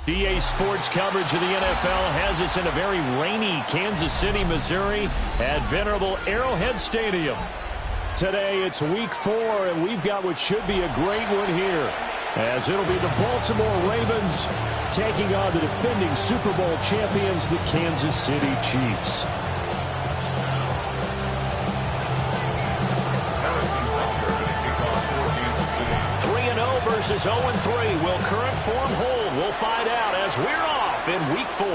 EA Sports coverage of the NFL has us in a very rainy Kansas City, Missouri at venerable Arrowhead Stadium. Today it's week 4, and we've got what should be a great one here, as it'll be the Baltimore Ravens taking on the defending Super Bowl champions, the Kansas City Chiefs. Versus 0-3. Will current form hold? We'll find out as we're off in week 4.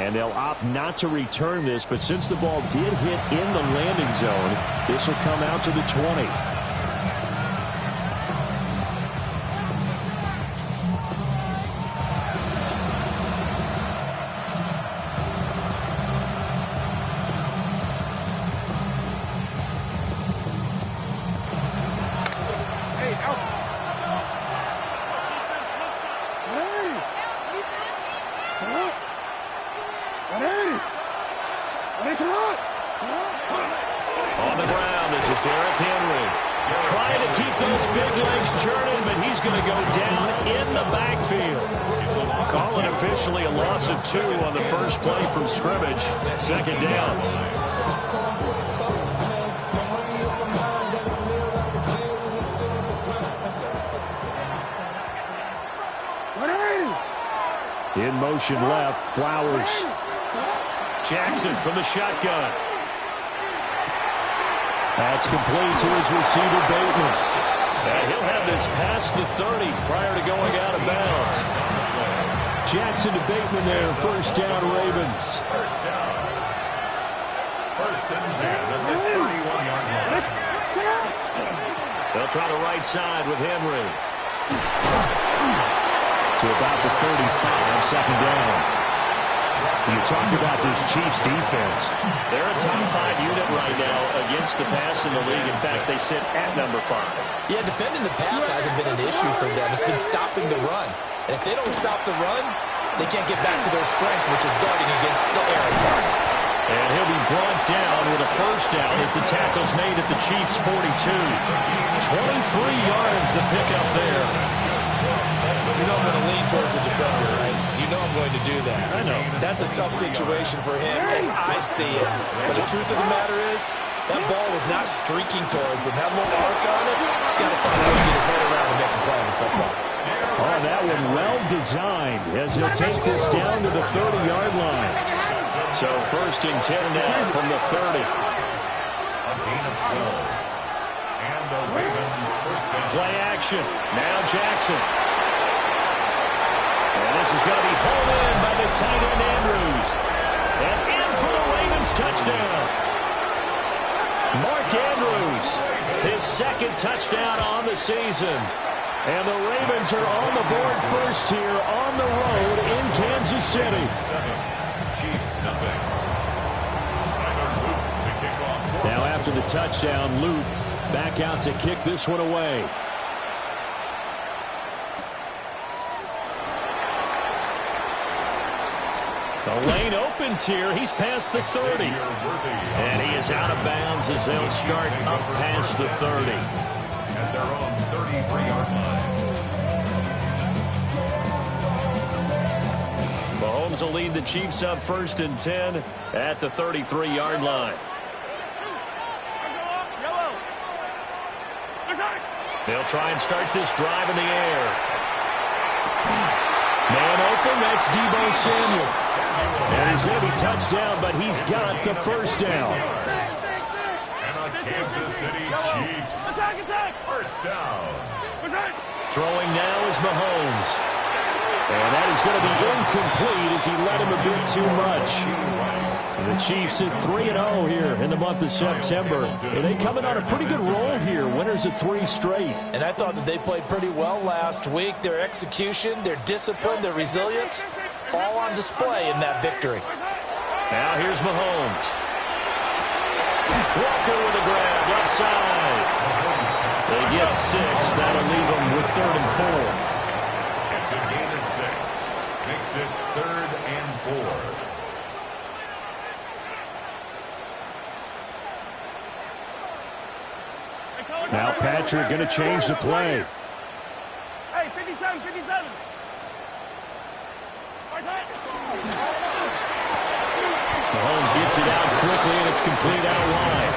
And they'll opt not to return this, but since the ball did hit in the landing zone, this will come out to the 20. On the ground, this is Derrick Henry. Trying to keep those big legs churning, but he's going to go down in the backfield. Calling officially a loss of 2 on the first play from scrimmage. Second down. In motion left, Flowers. Jackson from the shotgun. That's complete to his receiver, Bateman. And he'll have this past the 30 prior to going out of bounds. Jackson to Bateman there, first down, Ravens. First and 10 at the 31-yard line. They'll try the right side with Henry. To about the 35, second down. You talk about this Chiefs defense. They're a top 5 unit right now against the pass in the league. In fact, they sit at number 5. Yeah, defending the pass hasn't been an issue for them. It's been stopping the run. And if they don't stop the run, they can't get back to their strength, which is guarding against the air attack. And he'll be brought down with a first down as the tackle's made at the Chiefs' 42. 23 yards the pickup there. You know I'm going to lean towards the defender, right? You know I'm going to do that. I know. That's a tough situation for him as I see it. But the truth of the matter is, that ball was not streaking towards him. That little arc on it, he's got to find a way to get his head around and make a play in football. Oh, that one well designed as he'll take this down to the 30-yard line. So first and 10 now from the 30. A gain of 12. And the Ravens first down. Play action. Now Jackson. And this is going to be hauled in by the tight end Andrews. And in for the Ravens touchdown. Mark Andrews, his second touchdown on the season. And the Ravens are on the board first here on the road in Kansas City. Chiefs nothing. To kick off. Now after the touchdown, Luke back out to kick this one away. The lane opens here. He's past the 30. And he is out of bounds as they'll start up past the 30. At their own 33-yard line. Mahomes will lead the Chiefs up first and 10 at the 33-yard line. They'll try and start this drive in the air. Man open, that's Deebo Samuel. And he's going to be touched down, but he's got the first down. And a Kansas City Chiefs. First down. Throwing now is Mahomes. And that is going to be incomplete as he led him a bit too much. And the Chiefs at 3-0 here in the month of September. And they coming on a pretty good roll here. Winners of 3 straight. And I thought that they played pretty well last week. Their execution, their discipline, their resilience, all on display in that victory. Now here's Mahomes. Walker with a grab, left side. They get 6. That'll leave them with 3rd and 4. It's a gain of 6. Makes it 3rd and 4. Now Patrick going to change the play. Hey, 57, 57. it out quickly, and it's complete out wide.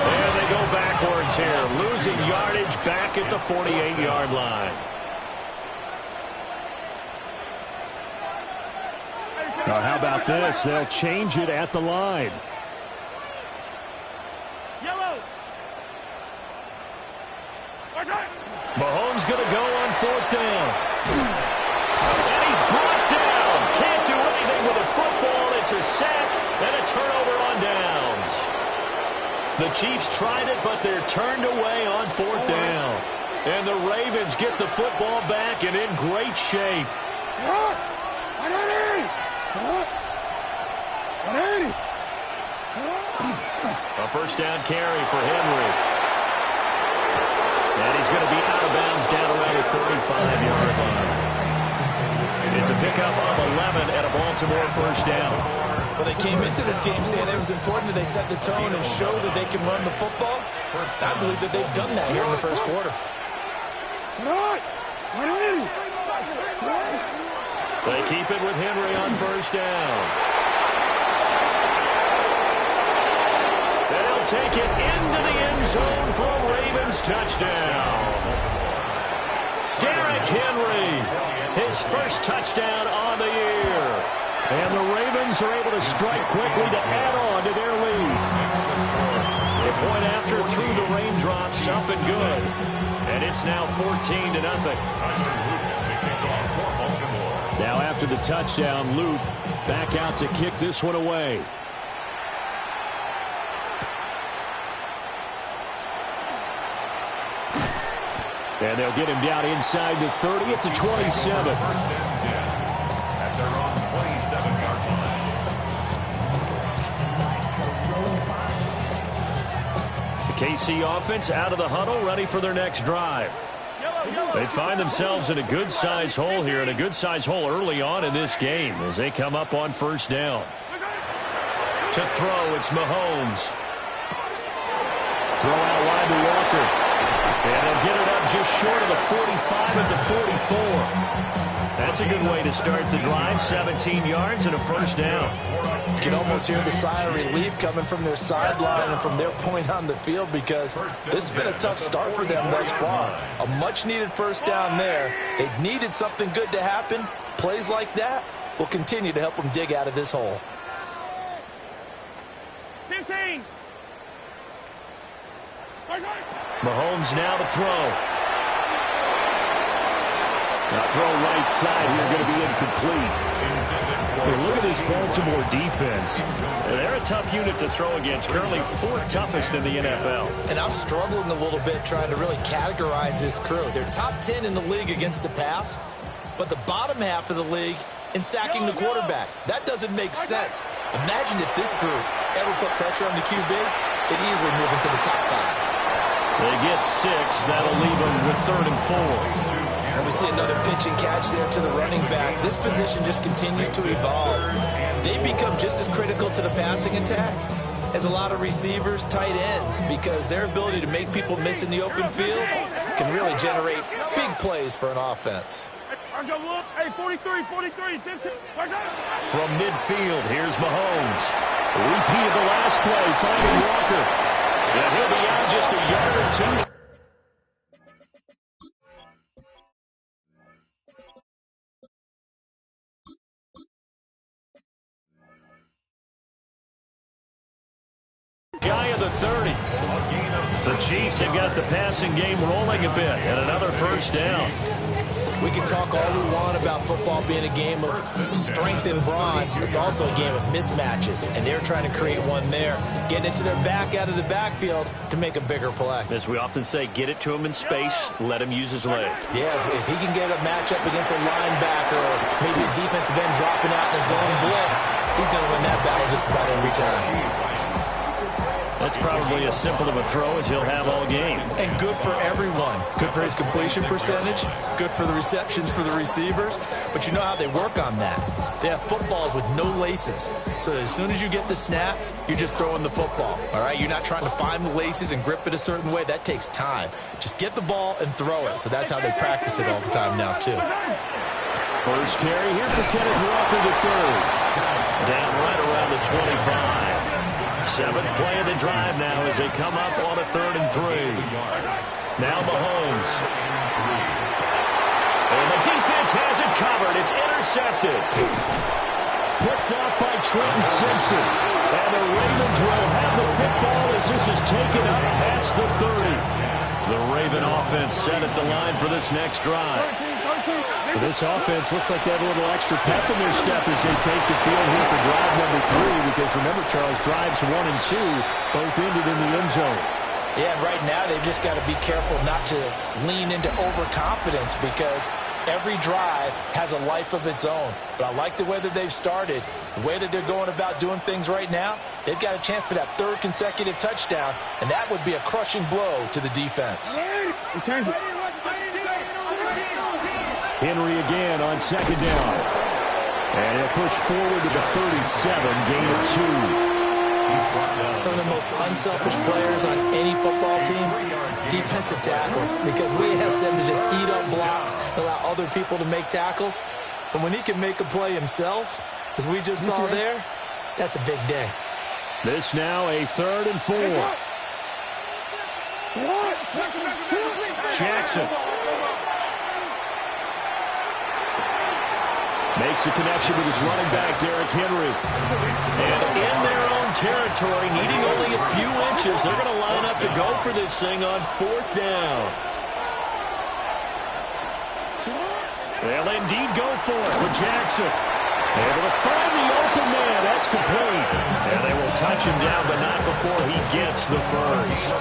And they go backwards here, losing yardage back at the 48-yard line. Now, how about this? They'll change it at the line. Mahomes going to go on 4th down. And he's brought down. Can't do anything with a football. It's a sack and a turnover on downs. The Chiefs tried it, but they're turned away on 4th down. And the Ravens get the football back and in great shape. A first down carry for Henry. And he's going to be out of bounds down around the 35-yard line. It's a pickup of 11 at a Baltimore first down. Well, they came into this game saying it was important that they set the tone and show that they can run the football. I believe that they've done that here in the first quarter. They keep it with Henry on first down. They'll take it into the end zone for a Ravens touchdown. Derrick Henry, his first touchdown on the year. And the Ravens are able to strike quickly to add on to their lead. The point after through the raindrops, up and good. And it's now 14-0. Now after the touchdown, Luke back out to kick this one away. And they'll get him down inside the 30 at the 27. At their own 27-yard line. The KC offense out of the huddle, ready for their next drive. They find themselves in a good-sized hole here, and a good-sized hole early on in this game as they come up on first down. To throw, it's Mahomes. Throw out wide to Walker. And they'll get it up just short of the 45 at the 44. That's a good way to start the drive. 17 yards and a first down. You can almost hear the sigh of relief coming from their sideline and from their point on the field because this has been a tough start for them thus far. A much-needed first down there. They needed something good to happen. Plays like that will continue to help them dig out of this hole. 15. Mahomes now to throw. Now throw right side here, going to be incomplete. Hey, look at this Baltimore defense. They're a tough unit to throw against, currently 4th toughest in the NFL. And I'm struggling a little bit trying to really categorize this crew. They're top 10 in the league against the pass, but the bottom half of the league in sacking the quarterback. That doesn't make sense. Imagine if this group ever put pressure on the QB, it'd easily move into the top 5. They get 6. That'll leave them with 3rd and 4. And we see another pitch and catch there to the running back. This position just continues to evolve. They become just as critical to the passing attack as a lot of receivers, tight ends, because their ability to make people miss in the open field can really generate big plays for an offense. Hey, 43, 15. From midfield, here's Mahomes. Repeat of the last play, finding Walker. And he'll be out just a yard or 2. Guy of the 30. The Chiefs have got the passing game rolling a bit, and another first down. We can talk all we want about football being a game of strength and brawn. It's also a game of mismatches, and they're trying to create one there. Getting it to their back out of the backfield to make a bigger play. As we often say, get it to him in space, let him use his leg. Yeah, if he can get a matchup against a linebacker or maybe a defensive end dropping out in a zone blitz, he's going to win that battle just about every time. That's probably as simple of a throw as he'll have all game. And good for everyone. Good for his completion percentage. Good for the receptions for the receivers. But you know how they work on that. They have footballs with no laces. So as soon as you get the snap, you're just throwing the football. All right? You're not trying to find the laces and grip it a certain way. That takes time. Just get the ball and throw it. So that's how they practice it all the time now, too. First carry here for Kenneth Walker III. Down right around the 25. Seventh play of the drive now as they come up on a 3rd and 3. Now Mahomes. And the defense has it covered. It's intercepted. Picked up by Trenton Simpson. And the Ravens will have the football as this is taken up past the 30. The Raven offense set at the line for this next drive. This offense looks like they have a little extra pep in their step as they take the field here for drive number 3. Because remember, Charles, drives 1 and 2 both ended in the end zone. Yeah, right now they've just got to be careful not to lean into overconfidence because every drive has a life of its own. But I like the way that they've started, the way that they're going about doing things right now. They've got a chance for that 3rd consecutive touchdown, and that would be a crushing blow to the defense. Henry again on 2nd down. And he'll push forward to the 37, gain of 2. Some of the most unselfish players on any football team, defensive tackles, because we ask them to just eat up blocks and allow other people to make tackles. But when he can make a play himself, as we just saw there, that's a big day. This now a 3rd and 4. Jackson. Makes the connection with his running back, Derrick Henry. And in their own territory, needing only a few inches, they're going to line up to go for this thing on 4th down. They'll indeed go for it with Jackson. Able to find the open man. That's complete. And they will touch him down, but not before he gets the first.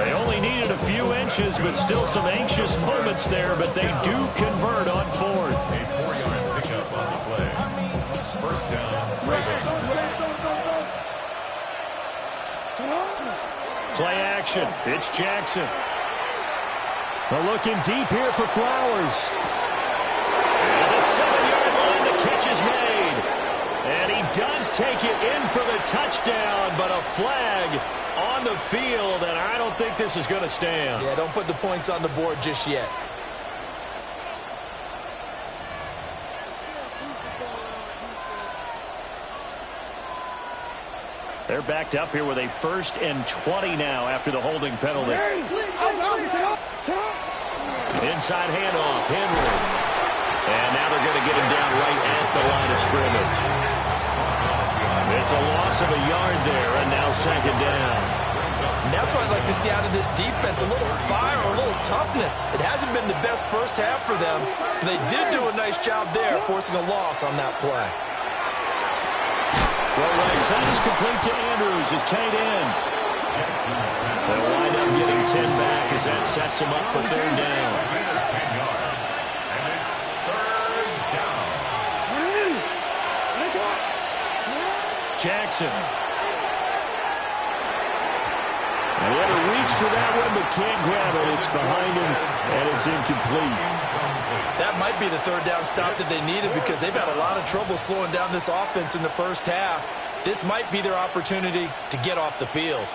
They only needed a few inches, but still some anxious moments there, but they do convert on 4th. A 4-yard pickup on the play. First down, Ravens. Play action. It's Jackson. They're looking deep here for Flowers. And the 7-yard line, the catch is made. And he does take it in for the touchdown, but a flag on the field, and I don't think this is going to stand. Yeah, don't put the points on the board just yet. They're backed up here with a 1st and 20 now after the holding penalty. Inside handoff, Henry. And now they're going to get him down right at the line of scrimmage. It's a loss of a yard there, and now 2nd down. And that's what I'd like to see out of this defense, a little fire, a little toughness. It hasn't been the best first half for them, but they did do a nice job there, forcing a loss on that play. Throw right side is complete to Andrews, his tight end. They'll wind up getting 10 back as that sets him up for 3rd down. Jackson. And he had to reach for that one, but can't grab it. It's behind him, and it's incomplete. That might be the 3rd down stop that they needed because they've had a lot of trouble slowing down this offense in the first half. This might be their opportunity to get off the field.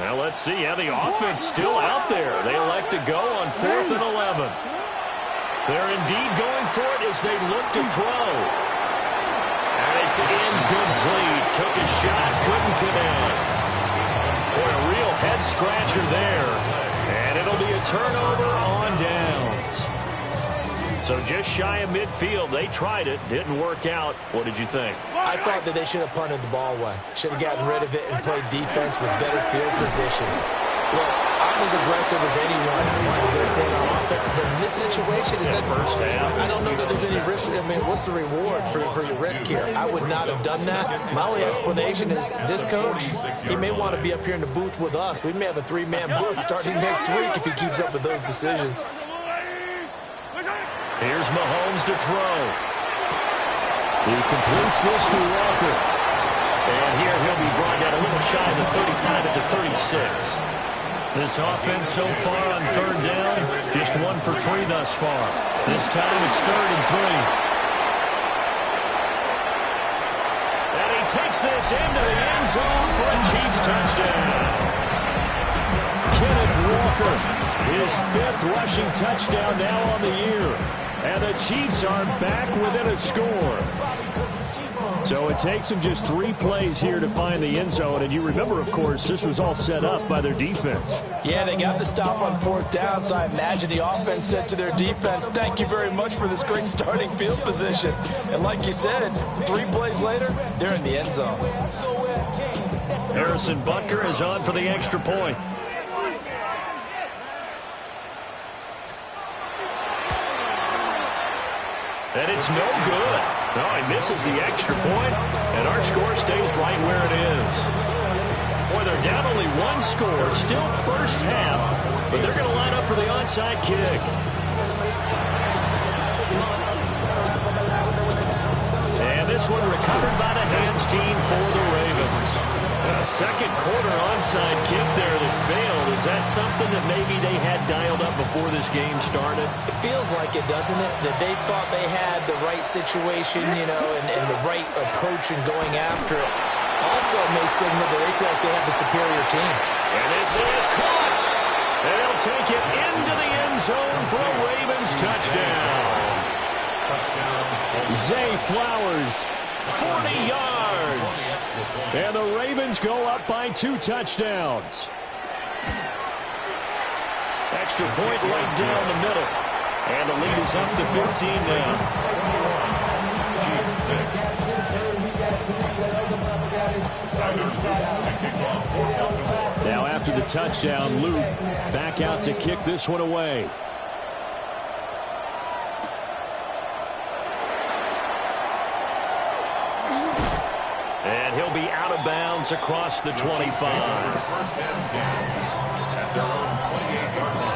Now let's see. Yeah, the offense still out there. They elect to go on 4th and 11. They're indeed going for it as they look to throw. And it's incomplete. Took a shot, couldn't connect. Boy, a real head-scratcher there. And it'll be a turnover on downs. So just shy of midfield. They tried it. Didn't work out. What did you think? I thought that they should have punted the ball away. Should have gotten rid of it and played defense with better field position. Look, I'm as aggressive as anyone to go for it on offense, but in this situation, it doesn't. First half. I don't know that there's any risk. I mean, what's the reward for your risk here? I would not have done that. My only explanation is this coach, he may want to be up here in the booth with us. We may have a 3-man booth starting next week if he keeps up with those decisions. Here's Mahomes to throw. He completes this to Walker. And here he'll be brought down a little shy of the 35 at the 36. This offense so far on 3rd down, just 1 for 3 thus far. This time it's 3rd and 3. And he takes this into the end zone for a Chiefs touchdown. Kenneth Walker, his 5th rushing touchdown now on the year. And the Chiefs are back within a score. So it takes them just 3 plays here to find the end zone. And you remember, of course, this was all set up by their defense. Yeah, they got the stop on 4th down, so I imagine the offense said to their defense, thank you very much for this great starting field position. And like you said, 3 plays later, they're in the end zone. Harrison Butker is on for the extra point. And it's no good. No, he misses the extra point, and our score stays right where it is. Boy, they're down only 1 score, still first half, but they're going to line up for the onside kick. And this one recovered by the hands team for the Ravens. A second quarter onside kick there that failed. Is that something that maybe they had dialed up before this game started? It feels like it, doesn't it? That they thought they had the right situation, you know, and the right approach in going after it. Also may signal that they feel like they have the superior team. And this is caught. And they'll take it into the end zone for a Ravens touchdown. Zay Flowers, 40 yards. And the Ravens go up by 2 touchdowns. Extra point right down the middle. And the lead is up to 15 now. Now after the touchdown, Luke back out to kick this one away. And he'll be out of bounds across the 25. First and 10 at their own 28-yard line.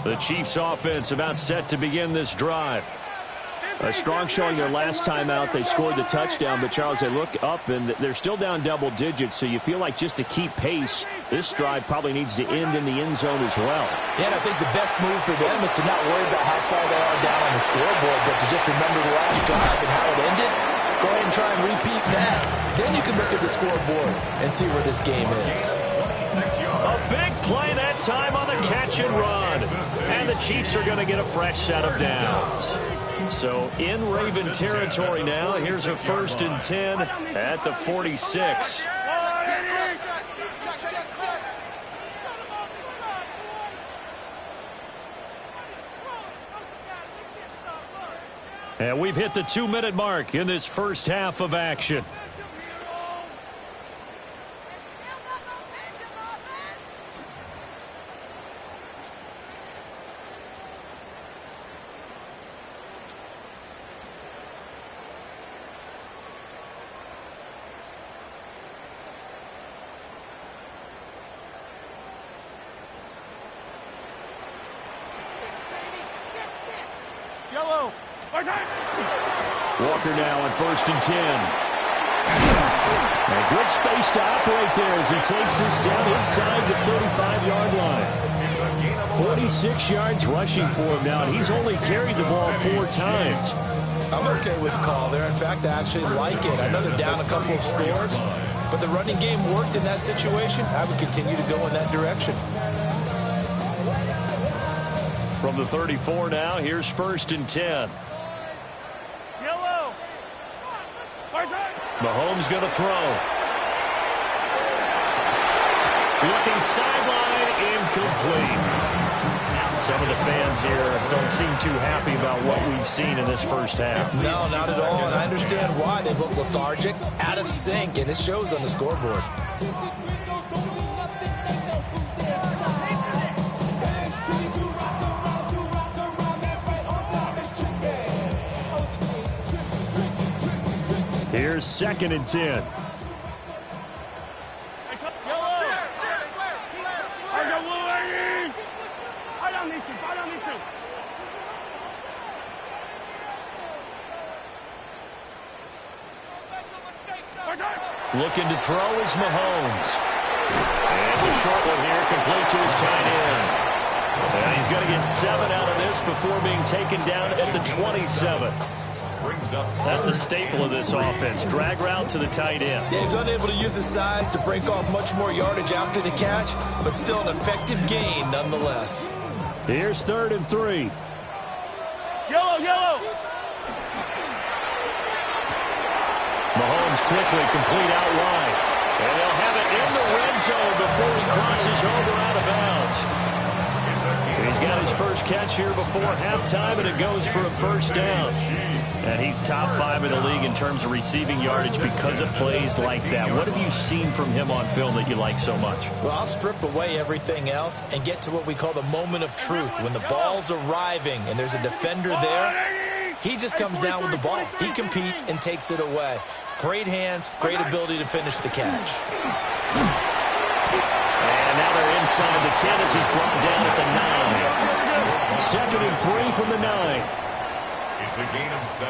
The Chiefs offense about set to begin this drive. A strong showing their last time out. They scored the touchdown, but Charles, they look up and they're still down double digits, so you feel like just to keep pace, this drive probably needs to end in the end zone as well. Yeah, and I think the best move for them is to not worry about how far they are down on the scoreboard, but to just remember the last drive and how it ended. Go ahead and try and repeat that. Then you can look at the scoreboard and see where this game is. A big play that time on the catch and run. And the Chiefs are going to get a fresh set of downs. So in Raven territory now, here's a 1st and 10 at the 46. And we've hit the 2-minute mark in this first half of action. Yellow. Walker now on 1st and 10. A good space to operate there as he takes this down inside the 35-yard line. 46 yards rushing for him now, and he's only carried the ball 4 times. I'm okay with the call there. In fact, I actually like it. I know they're down a couple of scores, but the running game worked in that situation. I would continue to go in that direction. From the 34 now, here's 1st and 10. Yellow. Mahomes going to throw. Looking sideline, incomplete. Some of the fans here don't seem too happy about what we've seen in this first half. No, not at all, and I understand why. They look lethargic, out of sync, and it shows on the scoreboard. Here's 2nd and 10. Looking to throw is Mahomes. And it's a short one here, complete to his tight end. And he's going to get 7 out of this before being taken down at the 27. brings up... That's a staple of this offense. Drag route to the tight end. Yeah, he was unable to use his size to break off much more yardage after the catch, but still an effective gain nonetheless. Here's 3rd and 3. Yellow, yellow. Mahomes quickly complete out wide. And they'll have it in the red zone before he crosses over out of bounds. He's got his first catch here before halftime, and it goes for a first down. And he's top 5 in the league in terms of receiving yardage because of plays like that. What have you seen from him on film that you like so much? Well, I'll strip away everything else and get to what we call the moment of truth. When the ball's arriving and there's a defender there, he just comes down with the ball. He competes and takes it away. Great hands, great ability to finish the catch. And now they're inside the 10 as he's brought down at the 9. 2nd and 3 from the 9. It's a gain of 7.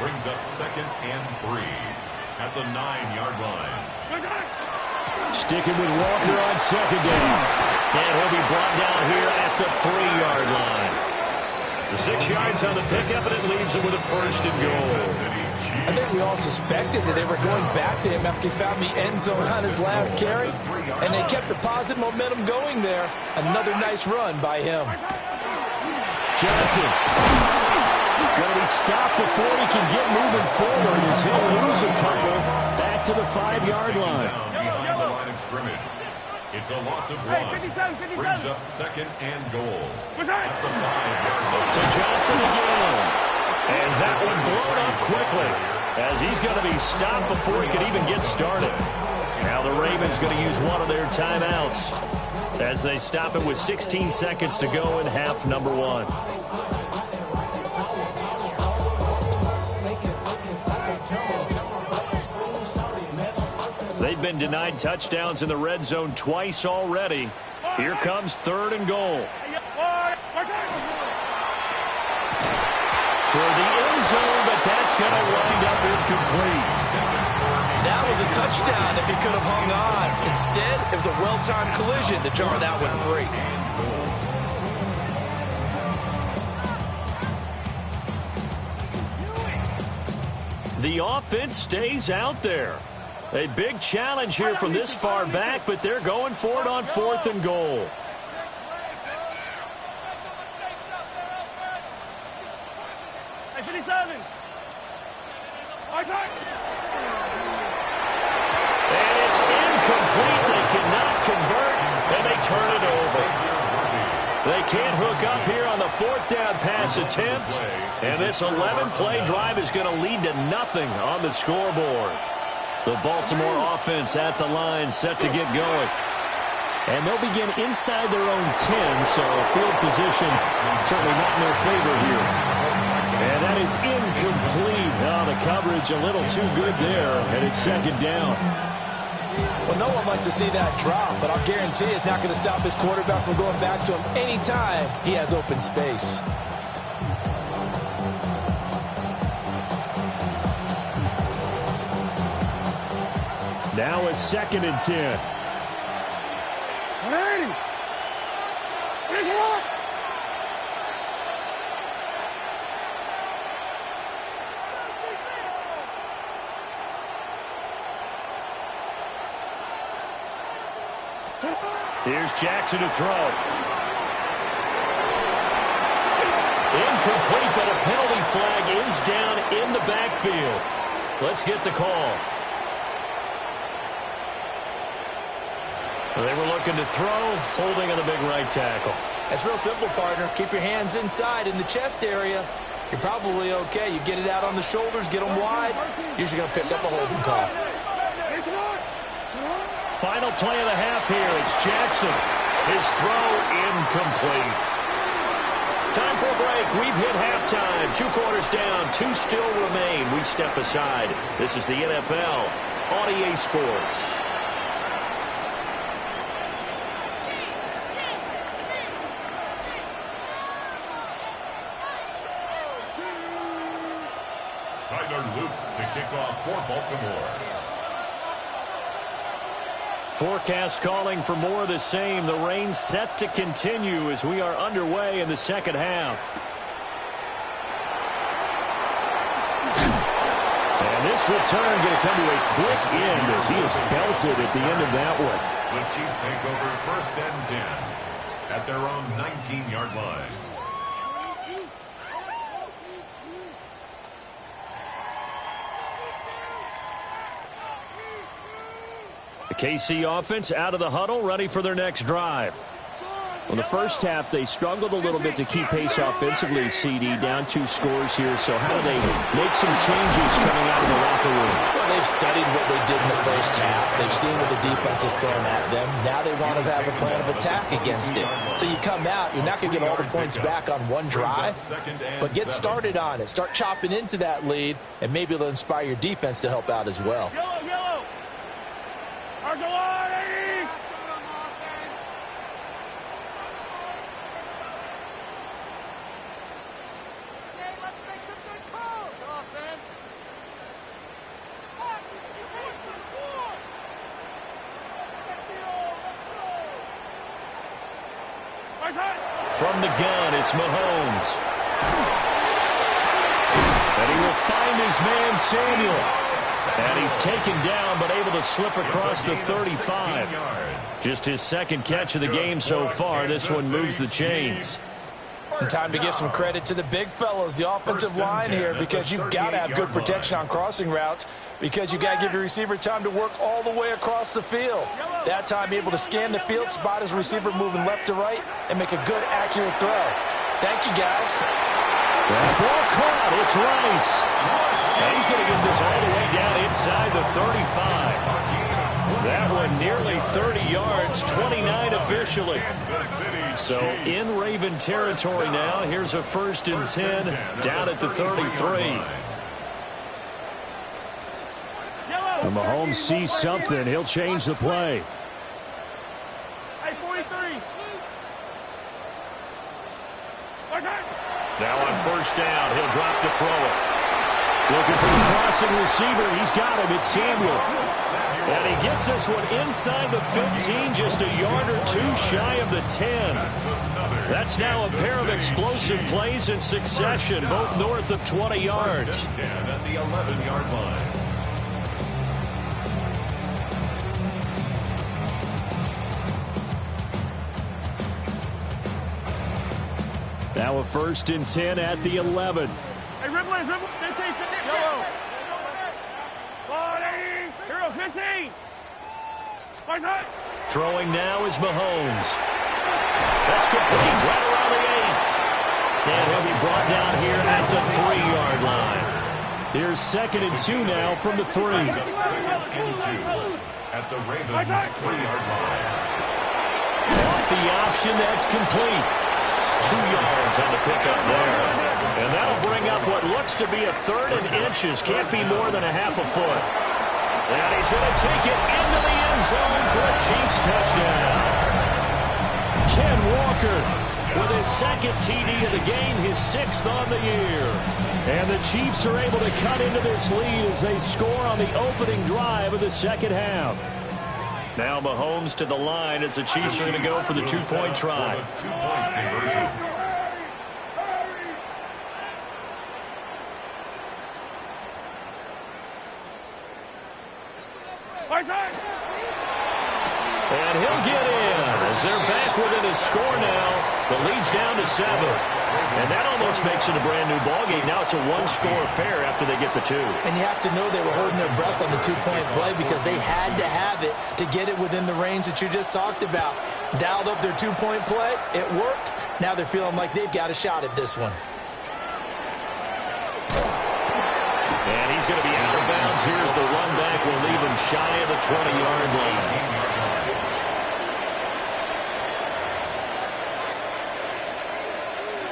Brings up 2nd and 3 at the 9-yard line. Sticking with Walker on 2nd down. And he'll be brought down here at the 3-yard line. The 6 yards on the pickup, and it leaves him with a 1st and goal. I think we all suspected that they were going back to him after he found the end zone on his last carry, and they kept the positive momentum going there. Another nice run by him. Johnson going to be stopped before he can get moving forward as he'll lose a couple back to the 5-yard line. Behind the line of scrimmage. It's a loss of 1. Brings up 2nd and goal at the 5-yard line. To Johnson again. And that one blown up quickly as he's going to be stopped before he could even get started. Now the Ravens going to use one of their timeouts as they stop it with 16 seconds to go in half number 1. They've been denied touchdowns in the red zone twice already. Here comes 3rd and goal. Toward the end zone, but that's going to wind up incomplete. That was a touchdown if he could have hung on. Instead, it was a well-timed collision to jar that one free. The offense stays out there. A big challenge here from this far back, but they're going for it on 4th and goal. And it's incomplete. They cannot convert, and they turn it over. They can't hook up here on the 4th down pass attempt, and this 11-play drive is going to lead to nothing on the scoreboard. The Baltimore offense at the line, set to get going. And they'll begin inside their own 10, so field position certainly not in their favor here. And that is incomplete. Oh, the coverage a little too good there, and it's 2nd down. Well, no one likes to see that drop, but I'll guarantee it's not going to stop his quarterback from going back to him anytime he has open space. Now a 2nd and 10. Here's Jackson to throw. Incomplete, but a penalty flag is down in the backfield. Let's get the call. They were looking to throw, holding on the big right tackle. That's real simple, partner. Keep your hands inside in the chest area. You're probably okay. You get it out on the shoulders, get them wide. Usually going to pick up a holding call. Final play of the half here. It's Jackson. His throw incomplete. Time for a break. We've hit halftime. 2 quarters down. 2 still remain. We step aside. This is the NFL on EA Sports. Tyler Luke to kick off for Baltimore. Forecast calling for more of the same. The rain set to continue as we are underway in the second half. this return going to come to a quick end as he is belted at the end of that one. The Chiefs take over 1st and 10 at their own 19-yard line. The KC offense out of the huddle, ready for their next drive. Well, the first half, they struggled a little bit to keep pace offensively, CD, down 2 scores here. So how do they make some changes coming out of the locker room? Well, they've studied what they did in the first half. They've seen what the defense is throwing at them. Now they want to have a plan of attack against it. So you come out, you're not going to get all the points back on one drive, but get started on it. Start chopping into that lead, and maybe it'll inspire your defense to help out as well. Yellow, yellow. Argelani! From the gun, it's Mahomes. And he will find his man, Samuel. And he's taken down, but able to slip across the 35. Just his second catch of the game so far. This one moves the chains. And time to give some credit to the big fellows, the offensive line here, because you've got to have good protection on crossing routes, because you got to give your receiver time to work all the way across the field. That time, be able to scan the field, spot his receiver moving left to right, and make a good, accurate throw. Thank you, guys. That ball caught. It's Rice. And he's going to get this all the way down inside the 35. That one nearly 30 yards, 29 officially. So in Raven territory now. Here's a 1st and 10 down at the 33. When Mahomes sees something, he'll change the play. Hey, 43. Now on 1st down, he'll drop to throw it. Looking for the crossing receiver. He's got him. It's Samuel. And he gets this one inside the 15, just a yard or 2 shy of the 10. That's now a pair of explosive plays in succession, both north of 20 yards. 10 at the 11-yard line. Now a 1st and 10 at the 11. Hey, Ripley, they take the yellow. 40. Hero 15. Throwing now is Mahomes. That's complete right around the 8. And he'll be brought down here at the 3-yard line. Here's 2nd and 2 now from the 3. 2nd and 2 at the Ravens 3-yard line. Off the option, that's complete. 2 yards on the pickup there. And that'll bring up what looks to be a 3rd and inches. Can't be more than a half a foot. And he's going to take it into the end zone for a Chiefs touchdown. Ken Walker with his 2nd TD of the game, his 6th on the year. And the Chiefs are able to cut into this lead as they score on the opening drive of the 2nd half. Now Mahomes to the line as the Chiefs are going to go for the 2-point try. 2-point conversion. And he'll get in as they're back within a score now. The lead's down to 7. And that almost makes it a brand new ballgame. Now it's a 1-score affair after they get the 2. And you have to know they were holding their breath on the 2-point play because they had to have it to get it within the range that you just talked about. Dialed up their 2-point play. It worked. Now they're feeling like they've got a shot at this one. And he's going to be out of bounds. Here's the run back. Will leave him shy of the 20-yard line.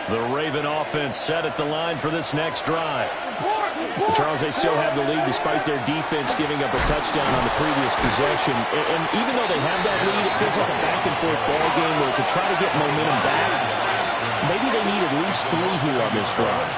The Raven offense set at the line for this next drive. Charles, they still have the lead despite their defense giving up a touchdown on the previous possession. And even though they have that lead, it feels like a back-and-forth ball game where to try to get momentum back, maybe they need at least 3 here on this drive.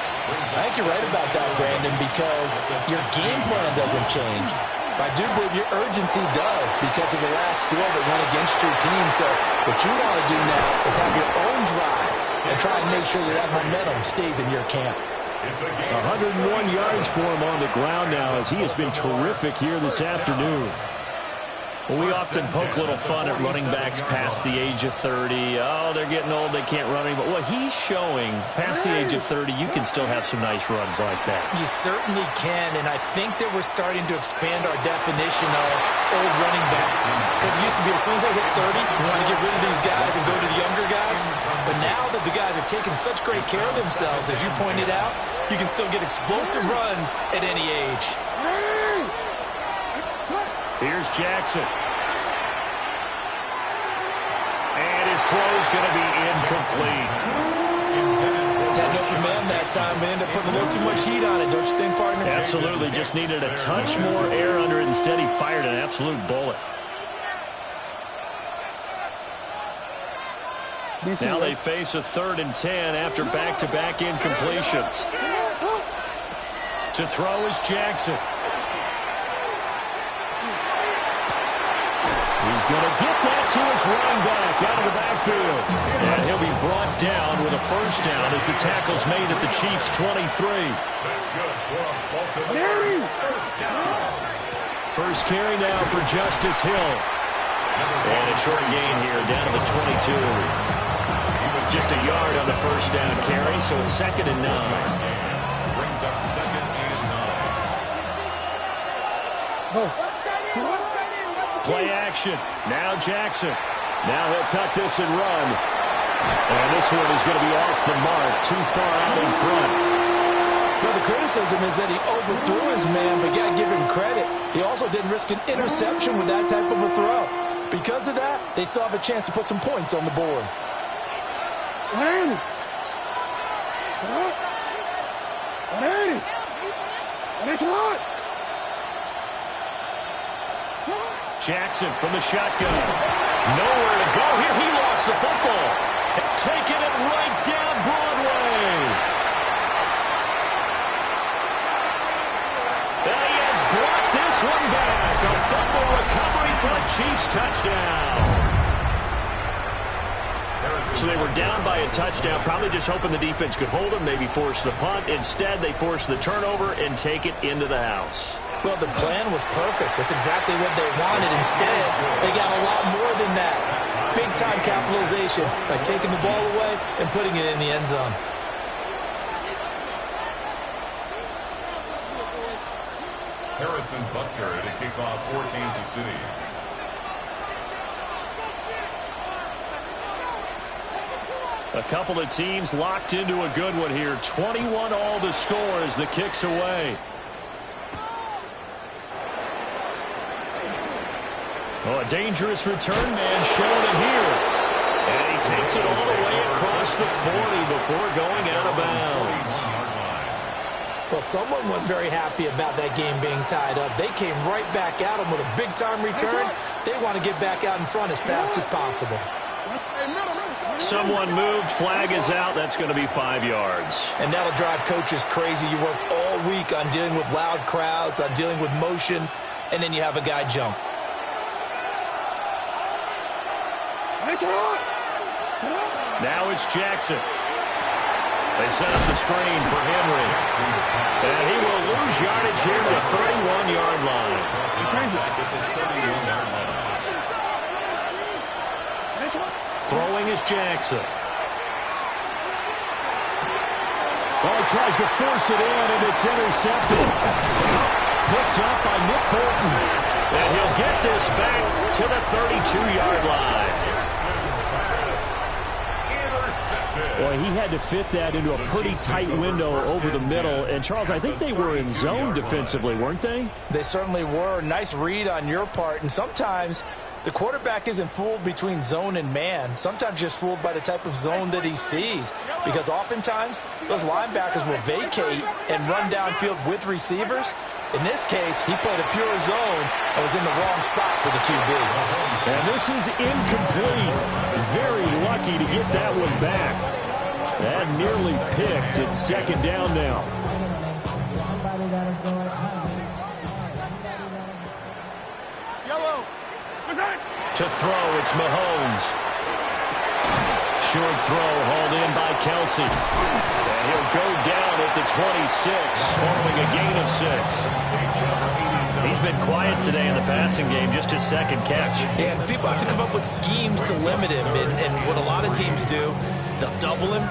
I think you're right about that, Brandon, because your game plan doesn't change. I do believe your urgency does because of the last score that went against your team. So what you want to do now is have your own drive and try and make sure that momentum stays in your camp. It's a game. 101 yards for him on the ground now as he has been terrific here this afternoon. Well, we often poke a little fun at running backs past the age of 30. Oh, they're getting old, they can't run anymore. What he's showing, past the age of 30, you can still have some nice runs like that. You certainly can, and I think that we're starting to expand our definition of old running back. Because it used to be as soon as they hit 30, we want to get rid of these guys and go to the younger guys. But now that the guys are taking such great care of themselves, as you pointed out, you can still get explosive runs at any age. Here's Jackson. And his throw is going to be incomplete. Had an open man that time, but ended up putting a little too much heat on it, don't you think, partner? Absolutely. Just needed a touch more air under it. Instead, he fired an absolute bullet. Now they face a 3rd and 10 after back-to-back incompletions. To throw is Jackson. He's going to get that to his running back out of the backfield. And he'll be brought down with a first down as the tackle's made at the Chiefs' 23. That's good for Baltimore. First down. First carry now for Justice Hill. And a short gain here down to the 22. Just a yard on the first down carry, so it's 2nd and 9. Brings up 2nd and 9. Play action. Now Jackson. Now he'll tuck this and run. And this one is going to be off the mark. Too far out in front. Well, the criticism is that he overthrew his man, but you got to give him credit. He also didn't risk an interception with that type of a throw. Because of that, they still have a chance to put some points on the board. Jackson from the shotgun. Nowhere to go here. He lost the football. Taking it right down Broadway. And he has brought this one back. A fumble recovery for a Chiefs touchdown. So they were down by a touchdown, probably just hoping the defense could hold them, maybe force the punt. Instead, they forced the turnover and take it into the house. Well, the plan was perfect. That's exactly what they wanted. Instead, they got a lot more than that. Big-time capitalization by taking the ball away and putting it in the end zone. Harrison Butker to kick off for Kansas City. A couple of teams locked into a good one here. 21 all the score as the kick's away. Oh, a dangerous return man showing it here. And he takes it all the way across the 40 before going out of bounds. Well, someone wasn't very happy about that game being tied up. They came right back at him with a big-time return. They want to get back out in front as fast as possible. Someone moved. Flag is out. That's going to be 5 yards. And that'll drive coaches crazy. You work all week on dealing with loud crowds, on dealing with motion, and then you have a guy jump. Now it's Jackson. They set up the screen for Henry. And he will lose yardage here to the 31-yard line. Throwing is Jackson. Oh, he tries to force it in, and it's intercepted. Picked up by Nick Bolton. And he'll get this back to the 32-yard line. Boy, he had to fit that into a pretty tight window over the middle. And, Charles, I think they were in zone defensively, weren't they? They certainly were. Nice read on your part. And sometimes the quarterback isn't fooled between zone and man. Sometimes just fooled by the type of zone that he sees. Because oftentimes those linebackers will vacate and run downfield with receivers. In this case, he played a pure zone and was in the wrong spot for the QB. And this is incomplete. Very lucky to get that one back. That nearly picked. It's 2nd down now. To throw, it's Mahomes. short throw hauled in by Kelsey. And he'll go down at the 26, following a gain of 6. He's been quiet today in the passing game, just his second catch. Yeah, people have to come up with schemes to limit him, and what a lot of teams do, they'll double him,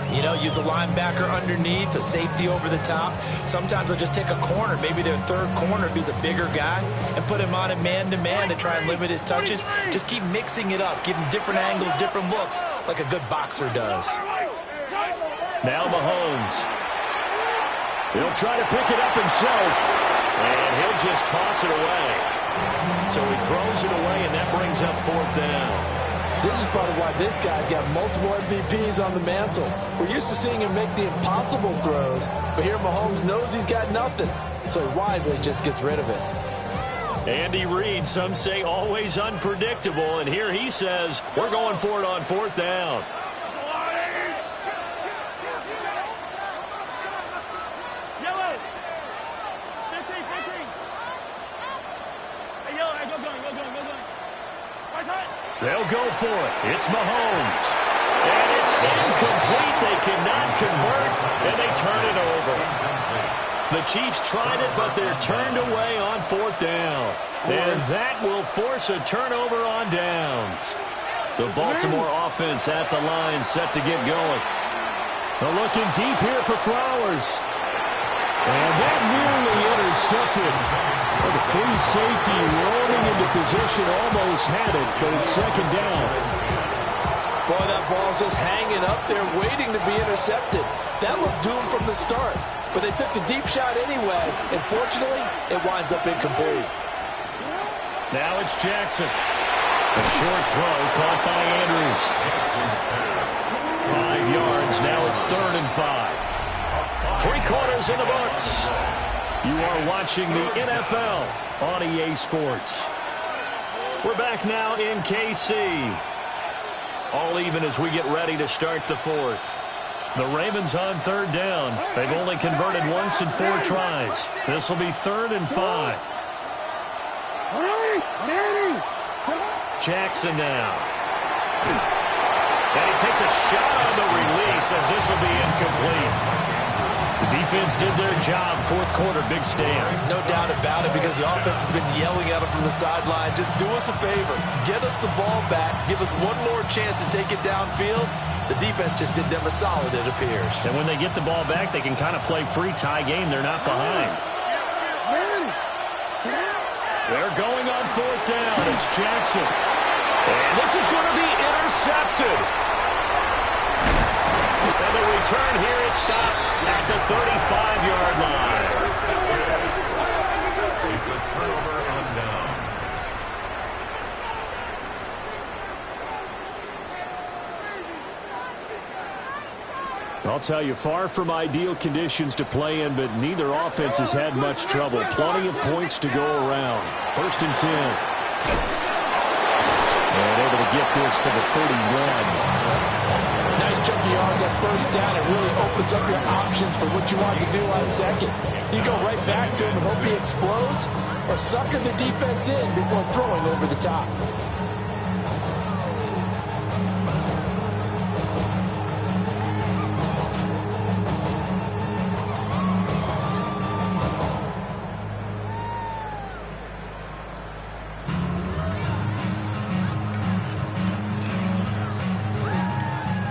use a linebacker underneath, a safety over the top. Sometimes they'll just take a corner, maybe their third corner if he's a bigger guy, and put him on a man-to-man to try and limit his touches. Just keep mixing it up, give him different angles, different looks, like a good boxer does. Now Mahomes. He'll try to pick it up himself. And he'll just toss it away. So he throws it away, and that brings up 4th down. This is part of why this guy's got multiple MVPs on the mantle. We're used to seeing him make the impossible throws, but here Mahomes knows he's got nothing, so he wisely just gets rid of it. Andy Reid, some say always unpredictable, and here he says, we're going for it on 4th down. They'll go for it. It's Mahomes. And it's incomplete. They cannot convert, and they turn it over. The Chiefs tried it, but they're turned away on 4th down. And that will force a turnover on downs. The Baltimore offense at the line, set to get going. They're looking deep here for Flowers. And that nearly intercepted. The free safety rolling into position, almost had it, but it's 2nd down. Boy, that ball's just hanging up there, waiting to be intercepted. That looked doomed from the start, but they took the deep shot anyway, and fortunately, it winds up incomplete. Now it's Jackson. A short throw caught by Andrews. 5 yards, now it's 3rd and 5. 3 quarters in the books. You are watching the NFL on EA Sports. We're back now in KC. All even as we get ready to start the 4th. The Ravens on 3rd down. They've only converted once in 4 tries. This will be 3rd and 5. Jackson now. And he takes a shot on the release as this will be incomplete. The defense did their job. 4th quarter, big stand. No doubt about it, because the offense has been yelling at him from the sideline. Just do us a favor. Get us the ball back. Give us one more chance to take it downfield. The defense just did them a solid, it appears. And when they get the ball back, they can kind of play free tie game. They're not behind. They're going on 4th down. It's Jackson. And this is going to be intercepted. And the return here is stopped at the 35-yard line. It's a turnover on downs. I'll tell you, far from ideal conditions to play in, but neither offense has had much trouble. Plenty of points to go around. 1st and 10. And able to get this to the 31. Nice chunk of yards on 1st down. It really opens up your options for what you want to do on 2nd. You go right back to him and hope he explodes, or sucker the defense in before throwing over the top.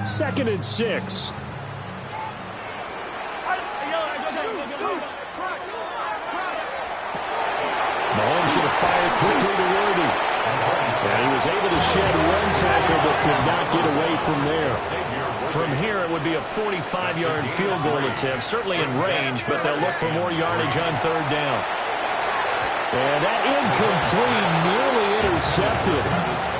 Second and 6. Mahomes going to fire quickly to Worthy. And he was able to shed one tackle but could not get away from there. From here, it would be a 45-yard field goal attempt, certainly in range, but they'll look for more yardage on 3rd down. And that incomplete, nearly intercepted.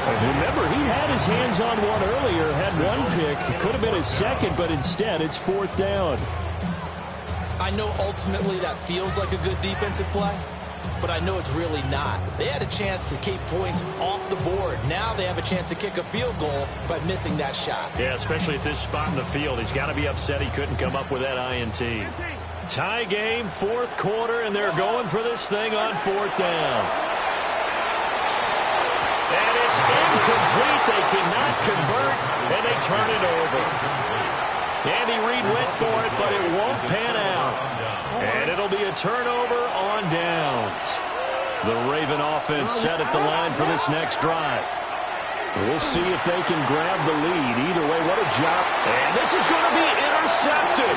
And remember, he had his hands on one earlier, had one pick. It could have been his second, but instead it's 4th down. I know ultimately that feels like a good defensive play, but I know it's really not. They had a chance to keep points off the board. Now they have a chance to kick a field goal by missing that shot. Yeah, especially at this spot in the field. He's got to be upset he couldn't come up with that INT. Tie game, 4th quarter, and they're going for this thing on 4th down. And it's incomplete. They cannot convert, and they turn it over. Andy Reid went for it, but it won't pan out. And it'll be a turnover on downs. The Raven offense set at the line for this next drive. We'll see if they can grab the lead. Either way, what a job. And this is going to be intercepted.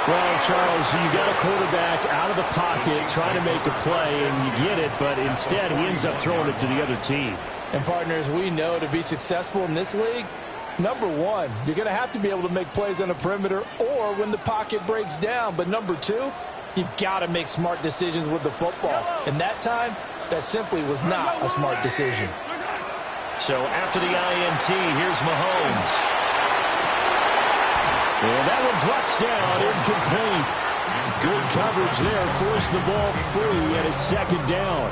Well, Charles, you got a quarterback out of the pocket trying to make a play, and you get it, but instead he ends up throwing it to the other team. And partners, we know to be successful in this league, number one, you're going to have to be able to make plays on the perimeter or when the pocket breaks down. But number two, you've got to make smart decisions with the football. And that time, that simply was not a smart decision. So after the INT, here's Mahomes. And that one drops down, incomplete. Good coverage there, forced the ball free, and it's second down.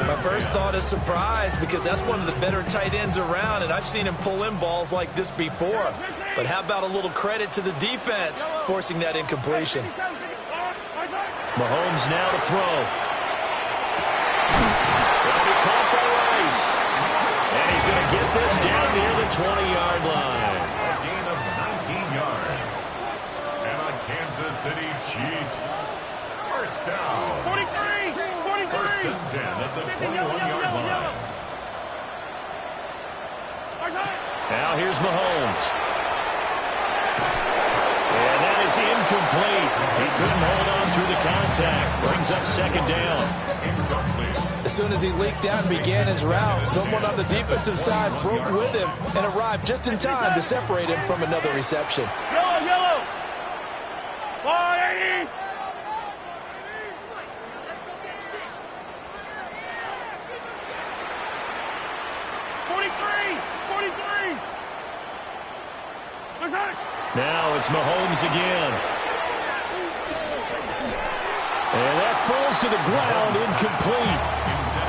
My first thought is surprise because that's one of the better tight ends around, and I've seen him pull in balls like this before. But how about a little credit to the defense forcing that incompletion? Mahomes now to throw. And he caught the race. And he's going to get this down near the 20-yard line. A gain of 19 yards. And on Kansas City Chiefs. First down. 43. First and 10 at the 21-yard line. Now here's Mahomes. And that is incomplete. He couldn't hold on through the contact. Brings up second down. Incomplete. As soon as he leaked out and began his route, someone on the defensive side broke with him and arrived just in time to separate him from another reception. Yellow. 180. Now it's Mahomes again. And that falls to the ground, incomplete.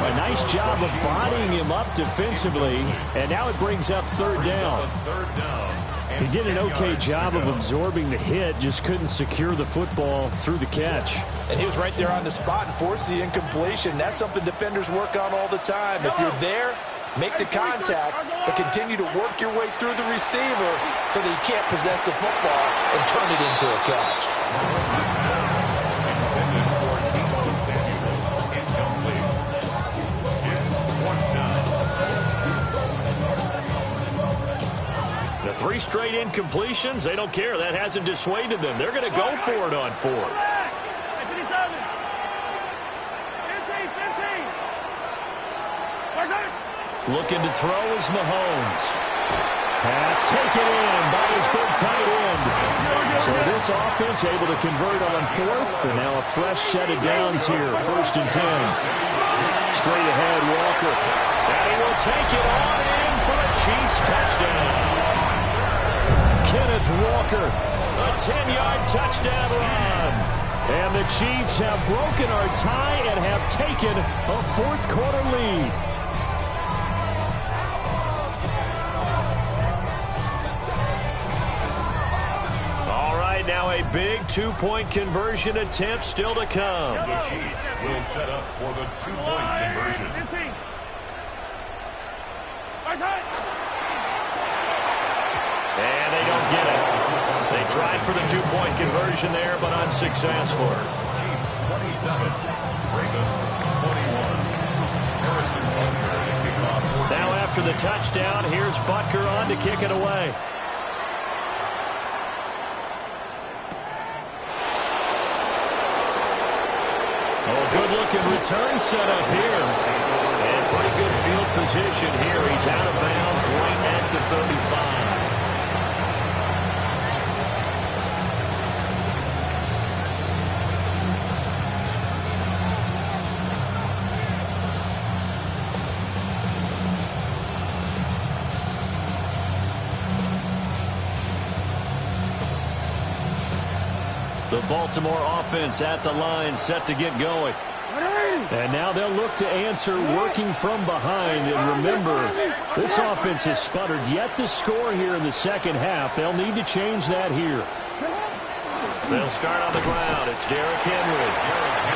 A nice job of bodying him up defensively, and now it brings up third down. He did an okay job of absorbing the hit, just couldn't secure the football through the catch. And he was right there on the spot and forced the incompletion. That's something defenders work on all the time. If you're there, make the contact, but continue to work your way through the receiver so that he can't possess the football and turn it into a catch. Intended for Debo Samuel. Incomplete. It's fourth down. The three straight incompletions, they don't care. That hasn't dissuaded them. They're going to go for it on fourth. 15. Looking to throw is Mahomes. Pass taken in by his big tight end. So this offense able to convert on fourth, and now a fresh set of downs here, first and 10. Straight ahead, Walker. And he will take it on in for a Chiefs touchdown. Kenneth Walker, a 10-yard touchdown run. And the Chiefs have broken our tie and have taken a fourth-quarter lead. Now a big two-point conversion attempt still to come. The Chiefs will set up for the two-point conversion. 15. And they don't get it. They tried for the two-point conversion there, but unsuccessful. Chiefs 27, Ravens 21. Harrison Butker to kick off. Now after the touchdown, here's Butker on to kick it away. Good-looking return set up here. And pretty good field position here. He's out of bounds right at the 35. The Baltimore offense at the line, set to get going. And now they'll look to answer working from behind. And remember, this offense has sputtered yet to score here in the second half. They'll need to change that here. They'll start on the ground. It's Derrick Henry.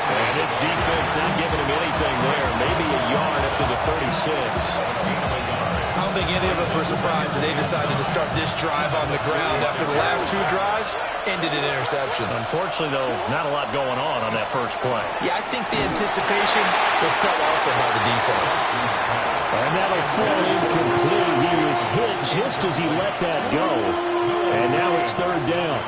And his defense not giving him anything there. Maybe a yard I don't think any of us were surprised that they decided to start this drive on the ground after the last 2 drives ended in interceptions. Unfortunately, though, not a lot going on that first play. Yeah, I think the anticipation was felt also by the defense. And that'll fall incomplete. He was hit just as he let that go. And now it's 3rd down.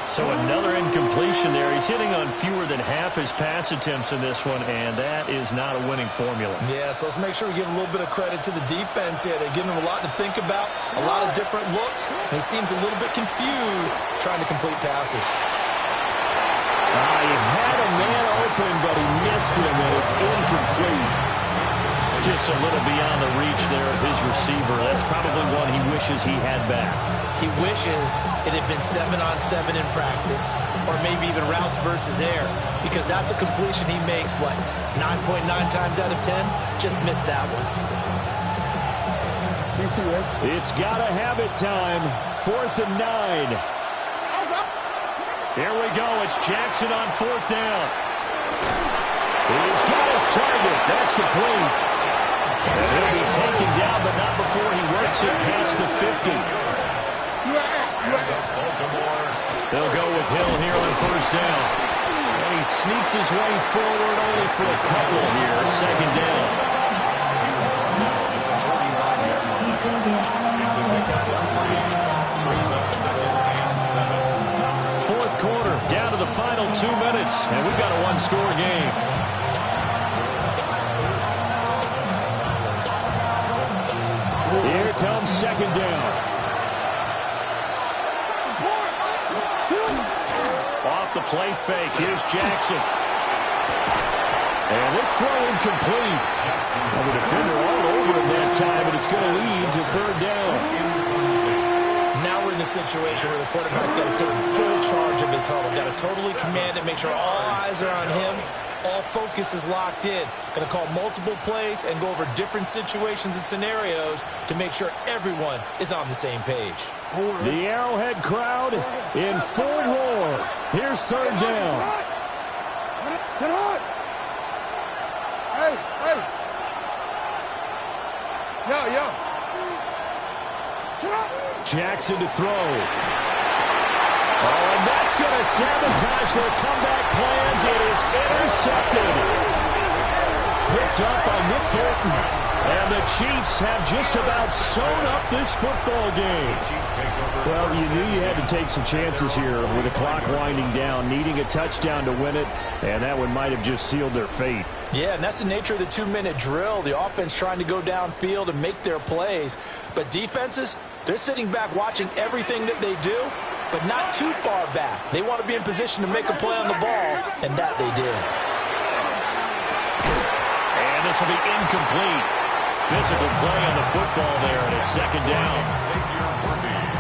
So another incompletion there. He's hitting on fewer than half his pass attempts in this one, and that is not a winning formula. Yeah, so let's make sure we give a little bit of credit to the defense here. They're giving him a lot to think about, a lot of different looks, and he seems a little bit confused trying to complete passes. He had a man open, but he missed him, and it's incomplete. Just a little beyond the reach there of his receiver. That's probably one he wishes he had back. He wishes it had been 7-on-7 in practice, or maybe even routes versus air, because that's a completion he makes, 9.9 times out of 10? Just missed that one. It's got to have it time. 4th and 9. Here we go. It's Jackson on 4th down. He's got his target. That's complete. And he'll be taken down, but not before he works it past the 50. They'll go with Hill here on 1st down. And he sneaks his way forward only for a couple here. 2nd down. Fourth quarter, down to the final 2 minutes, and we've got a 1-score game. Here comes 2nd down. Off the play fake. Here's Jackson. And this throw incomplete. And the defender all over him that time, and it's going to lead to 3rd down. Now we're in the situation where the quarterback's got to take full charge of his huddle. Got to totally command it, make sure all eyes are on him. All focus is locked in. Going to call multiple plays and go over different situations and scenarios to make sure everyone is on the same page. The Arrowhead crowd in full roar. Here's 3rd down. Sit on. Hey. Yo. Sit up. Jackson to throw. Oh, and that's going to sabotage their comeback plans. It is intercepted. Picked up by Nick Bolton. And the Chiefs have just about sewn up this football game. Well, you knew you had to take some chances here with the clock winding down, needing a touchdown to win it, and that one might have just sealed their fate. Yeah, and that's the nature of the 2-minute drill. The offense trying to go downfield and make their plays. But defenses, they're sitting back watching everything that they do, but not too far back. They want to be in position to make a play on the ball, and that they did. And this will be incomplete. Physical play on the football there, and it's 2nd down.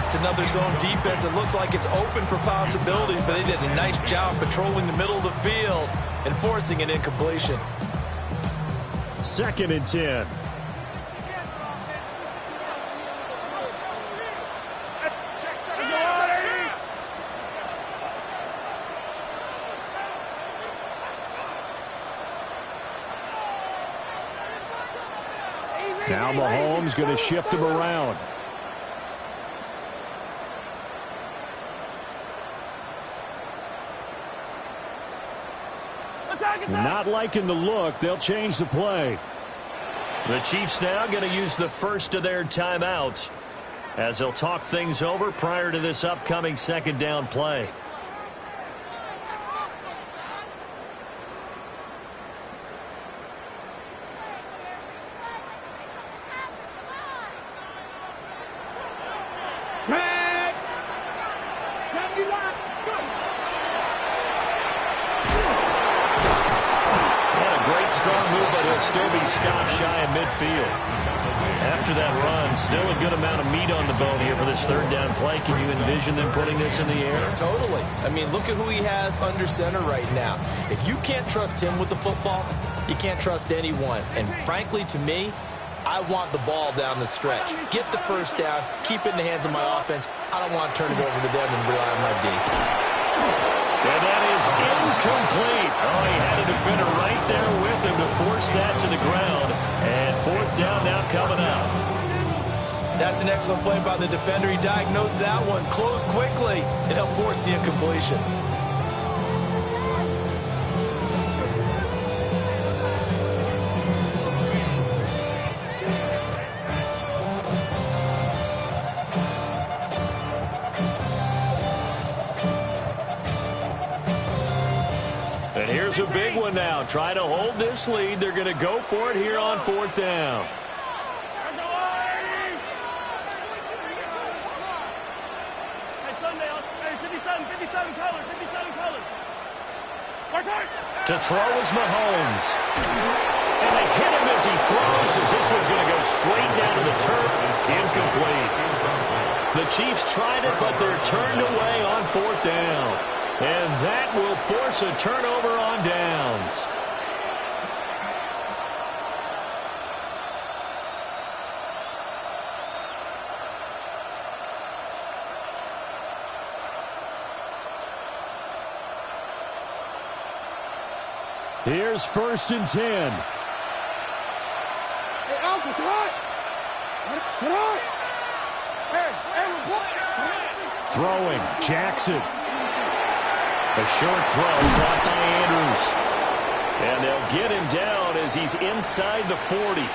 It's another zone defense. It looks like it's open for possibilities, but they did a nice job patrolling the middle of the field and forcing an incompletion. 2nd and 10. Now Mahomes going to shift him around. Not liking the look. They'll change the play. The Chiefs now going to use the first of their timeouts as they'll talk things over prior to this upcoming 2nd down play. Still be stopped shy of midfield. After that run, still a good amount of meat on the bone here for this 3rd down play. Can you envision them putting this in the air? Totally. I mean, look at who he has under center right now. If you can't trust him with the football, you can't trust anyone. And frankly, to me, I want the ball down the stretch. Get the 1st down, keep it in the hands of my offense. I don't want to turn it over to them and rely on my D. And that is incomplete. Oh, he had a defender right there with him to force that to the ground. And 4th fourth down now coming up. That's an excellent play by the defender. He diagnosed that one, closed quickly, and helped force the incompletion. And here's a big one now. Trying to hold this lead. They're going to go for it here on fourth down. To throw is Mahomes. And they hit him as he throws, as this one's going to go straight down to the turf. Incomplete. The Chiefs tried it, but they're turned away on fourth down. And that will force a turnover on downs. Here's 1st and 10. Hey, Alpha, tonight. Tonight. Throwing, Jackson. A short throw caught by Andrews. And they'll get him down as he's inside the 40.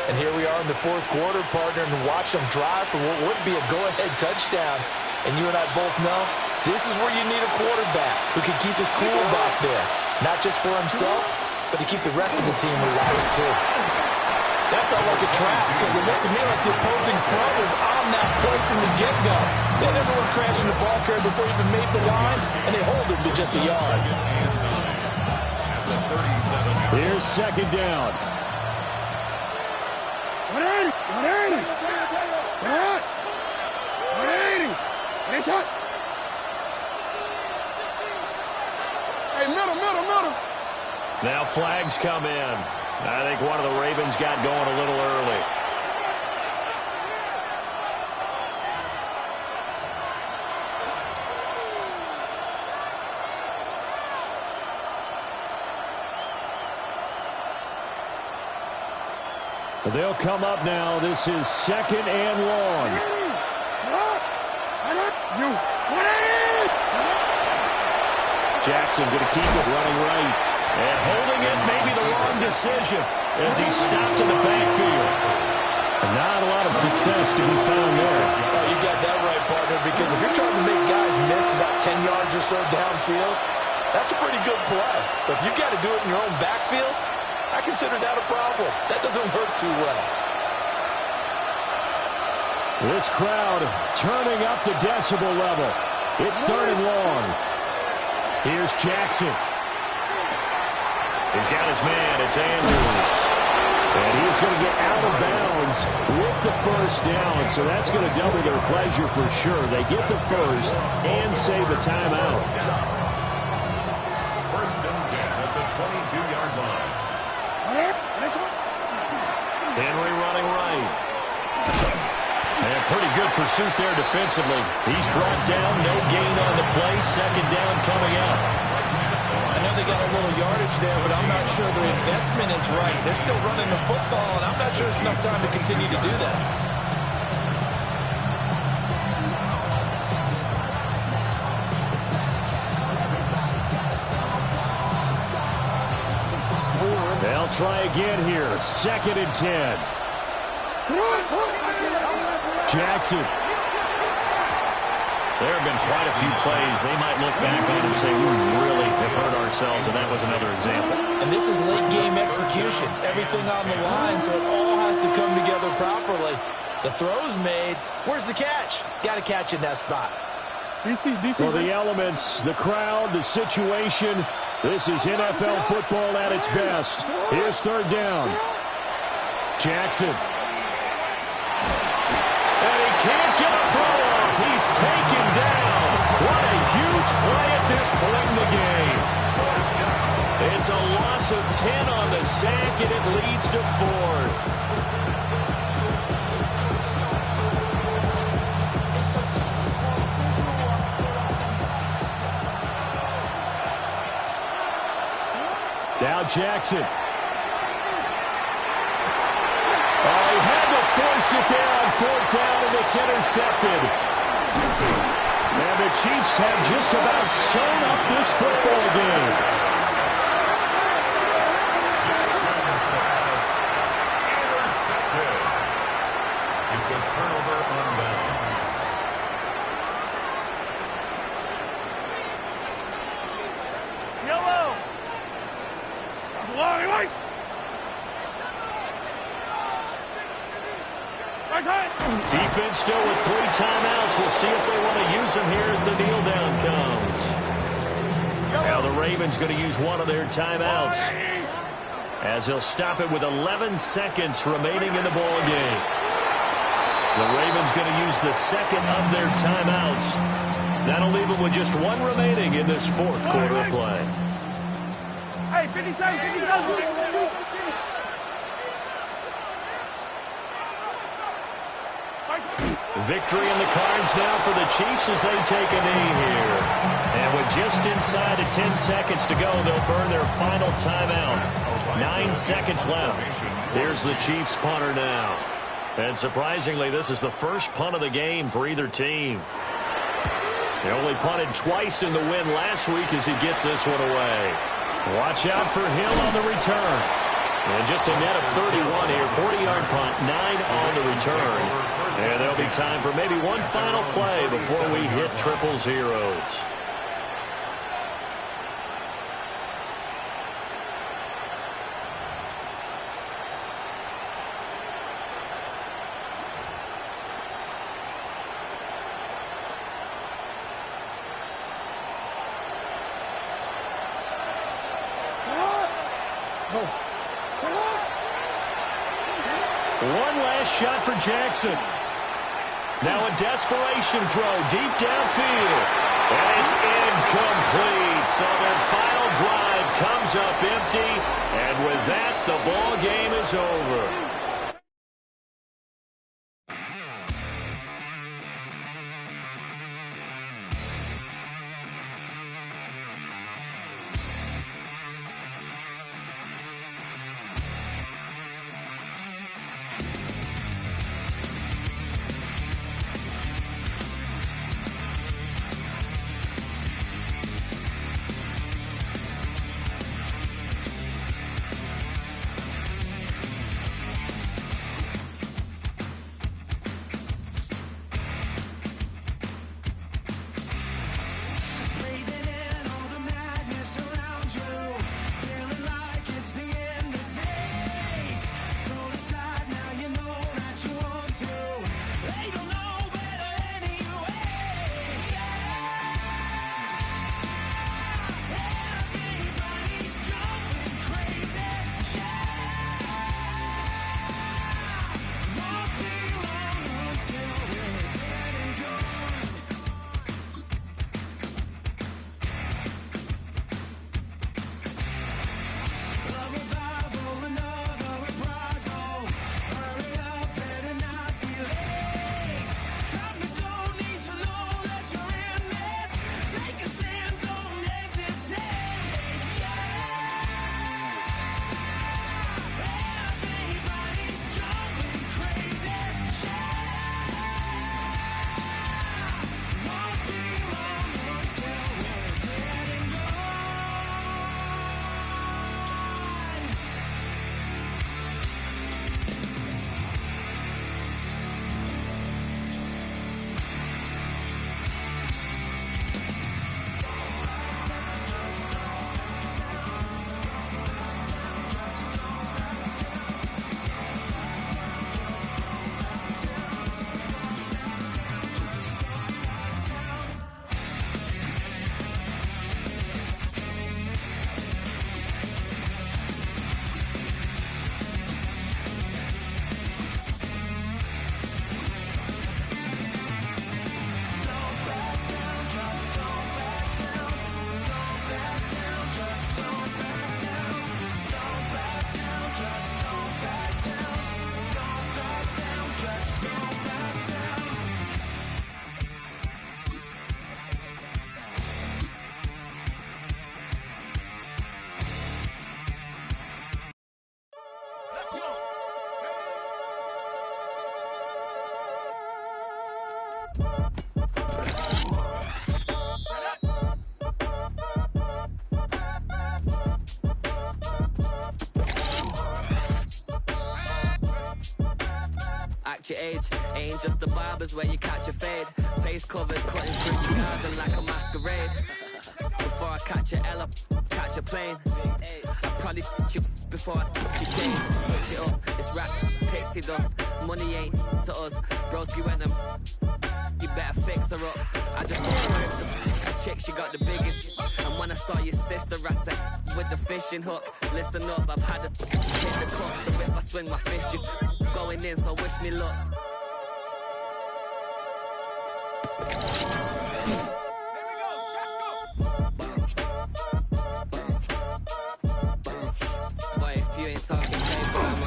And here we are in the fourth quarter, partner, and watch them drive for what would be a go-ahead touchdown. And you and I both know this is where you need a quarterback who can keep his cool back there. Not just for himself, but to keep the rest of the team relaxed, too. That felt like a trap because it looked to me like the opposing front was on that play from the get-go. They never went crashing the ball carrier before he even made the line, and they hold him to just a yard. Here's 2nd down. 180. 180. 180. It's up. Hey, middle. Now flags come in. I think one of the Ravens got going a little early. They'll come up now. This is 2nd and long. Jackson going to keep it running right. And holding it may be the wrong decision as he stopped in the backfield. And not a lot of success to be found there. Oh, you got that right, partner, because if you're trying to make guys miss about 10 yards or so downfield, that's a pretty good play. But if you've got to do it in your own backfield, I consider that a problem. That doesn't work too well. This crowd turning up the decibel level. It's 3rd and long. Here's Jackson. He's got his man. It's Andrews. And he's going to get out of bounds with the 1st down. So that's going to double their pleasure for sure. They get the 1st and save a timeout. 1st and 10 at the 22-yard line. Henry running right. And pretty good pursuit there defensively. He's brought down, no gain on the play. 2nd down coming up. I know they got a little yardage there, but I'm not sure their investment is right. They're still running the football, and I'm not sure it's enough time to continue to do that. They'll try again here. 2nd and 10. Jackson. There have been quite a few plays they might look back on and say, we really have hurt ourselves, and that was another example. And this is late-game execution. Everything on the line, so it all has to come together properly. The throw's made. Where's the catch? Got to catch in that spot. DC. For the elements, the crowd, the situation, this is NFL football at its best. Here's 3rd down. Jackson. And he can't get a throw off. He's taken down. What a huge play at this point in the game. It's a loss of 10 on the sack, and it leads to 4th. Now Jackson. Oh, he had to force it there on fourth down, and it's intercepted. And the Chiefs have just about sewn up this football game. Intercepted. It's a turnover on downs. Yellow. White. Defense still with 3 timeouts. We'll see if they want to use them here as the kneel down comes. Now the Ravens going to use one of their timeouts, as he'll stop it with 11 seconds remaining in the ball game. The Ravens going to use the second of their timeouts. That'll leave them with just 1 remaining in this fourth quarter of play. Hey, 57, 57. Victory in the cards now for the Chiefs as they take a knee here. And with just inside of 10 seconds to go, they'll burn their final timeout. 9 seconds left. Here's the Chiefs punter now. And surprisingly, this is the first punt of the game for either team. They only punted twice in the win last week as he gets this one away. Watch out for Hill on the return. And just a net of 31 here. 40-yard punt, 9 on the return. And there'll be time for maybe one final play before we hit triple zeros. One last shot for Jackson. Now a desperation throw deep downfield. And it's incomplete. So their final drive comes up empty. And with that, the ball game is over. match your age. Ain't just the barbers where you catch a fade. Face covered, cutting through the garden like a masquerade. Before I catch a L, catch a plane. I probably f*** you before I f*** your chain. Switch it up, it's rap, pixie dust. Money ain't to us, broski went them. You better fix her up. I just want a chick, she got the biggest. And when I saw your sister at with the fishing hook, listen up, I've had to hit the cup. So if I swing my fist, you going in, so wish me luck. Boy, if you ain't talking paper, I'm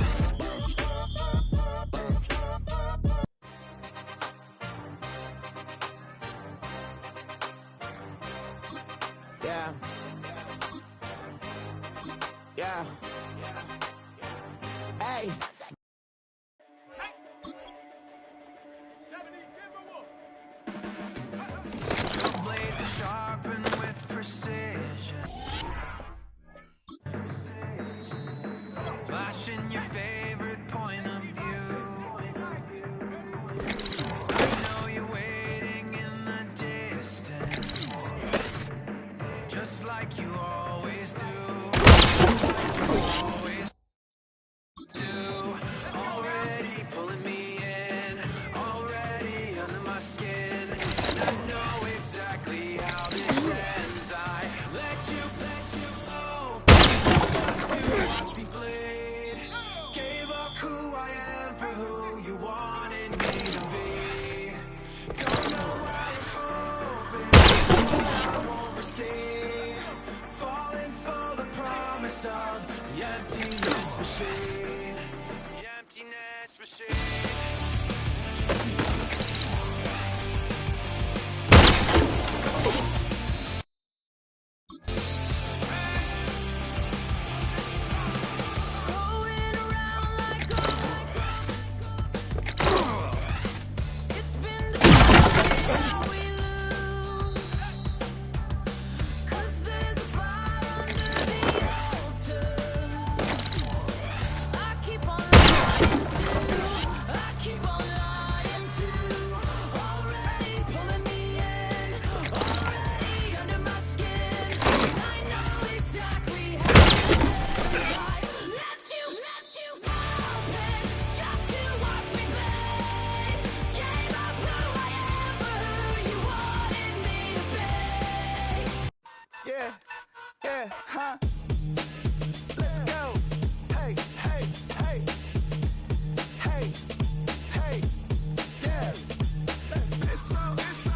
yeah. Yeah. Hey. Blades are sharpened with precision. Flashing your favorite point of view. I know you're waiting in the distance, just like you always do. Always do. Already pulling me in, already under my skin. And I know exactly how this ends. I let you go, just to watch me bleed. Gave up who I am for who you wanted me to be. Don't know why I'm hoping I won't receive. Falling for the promise of the emptiness machine. The emptiness machine. Yeah, huh? Let's go. Hey, hey, hey. Hey, hey, yeah. It's so fucking so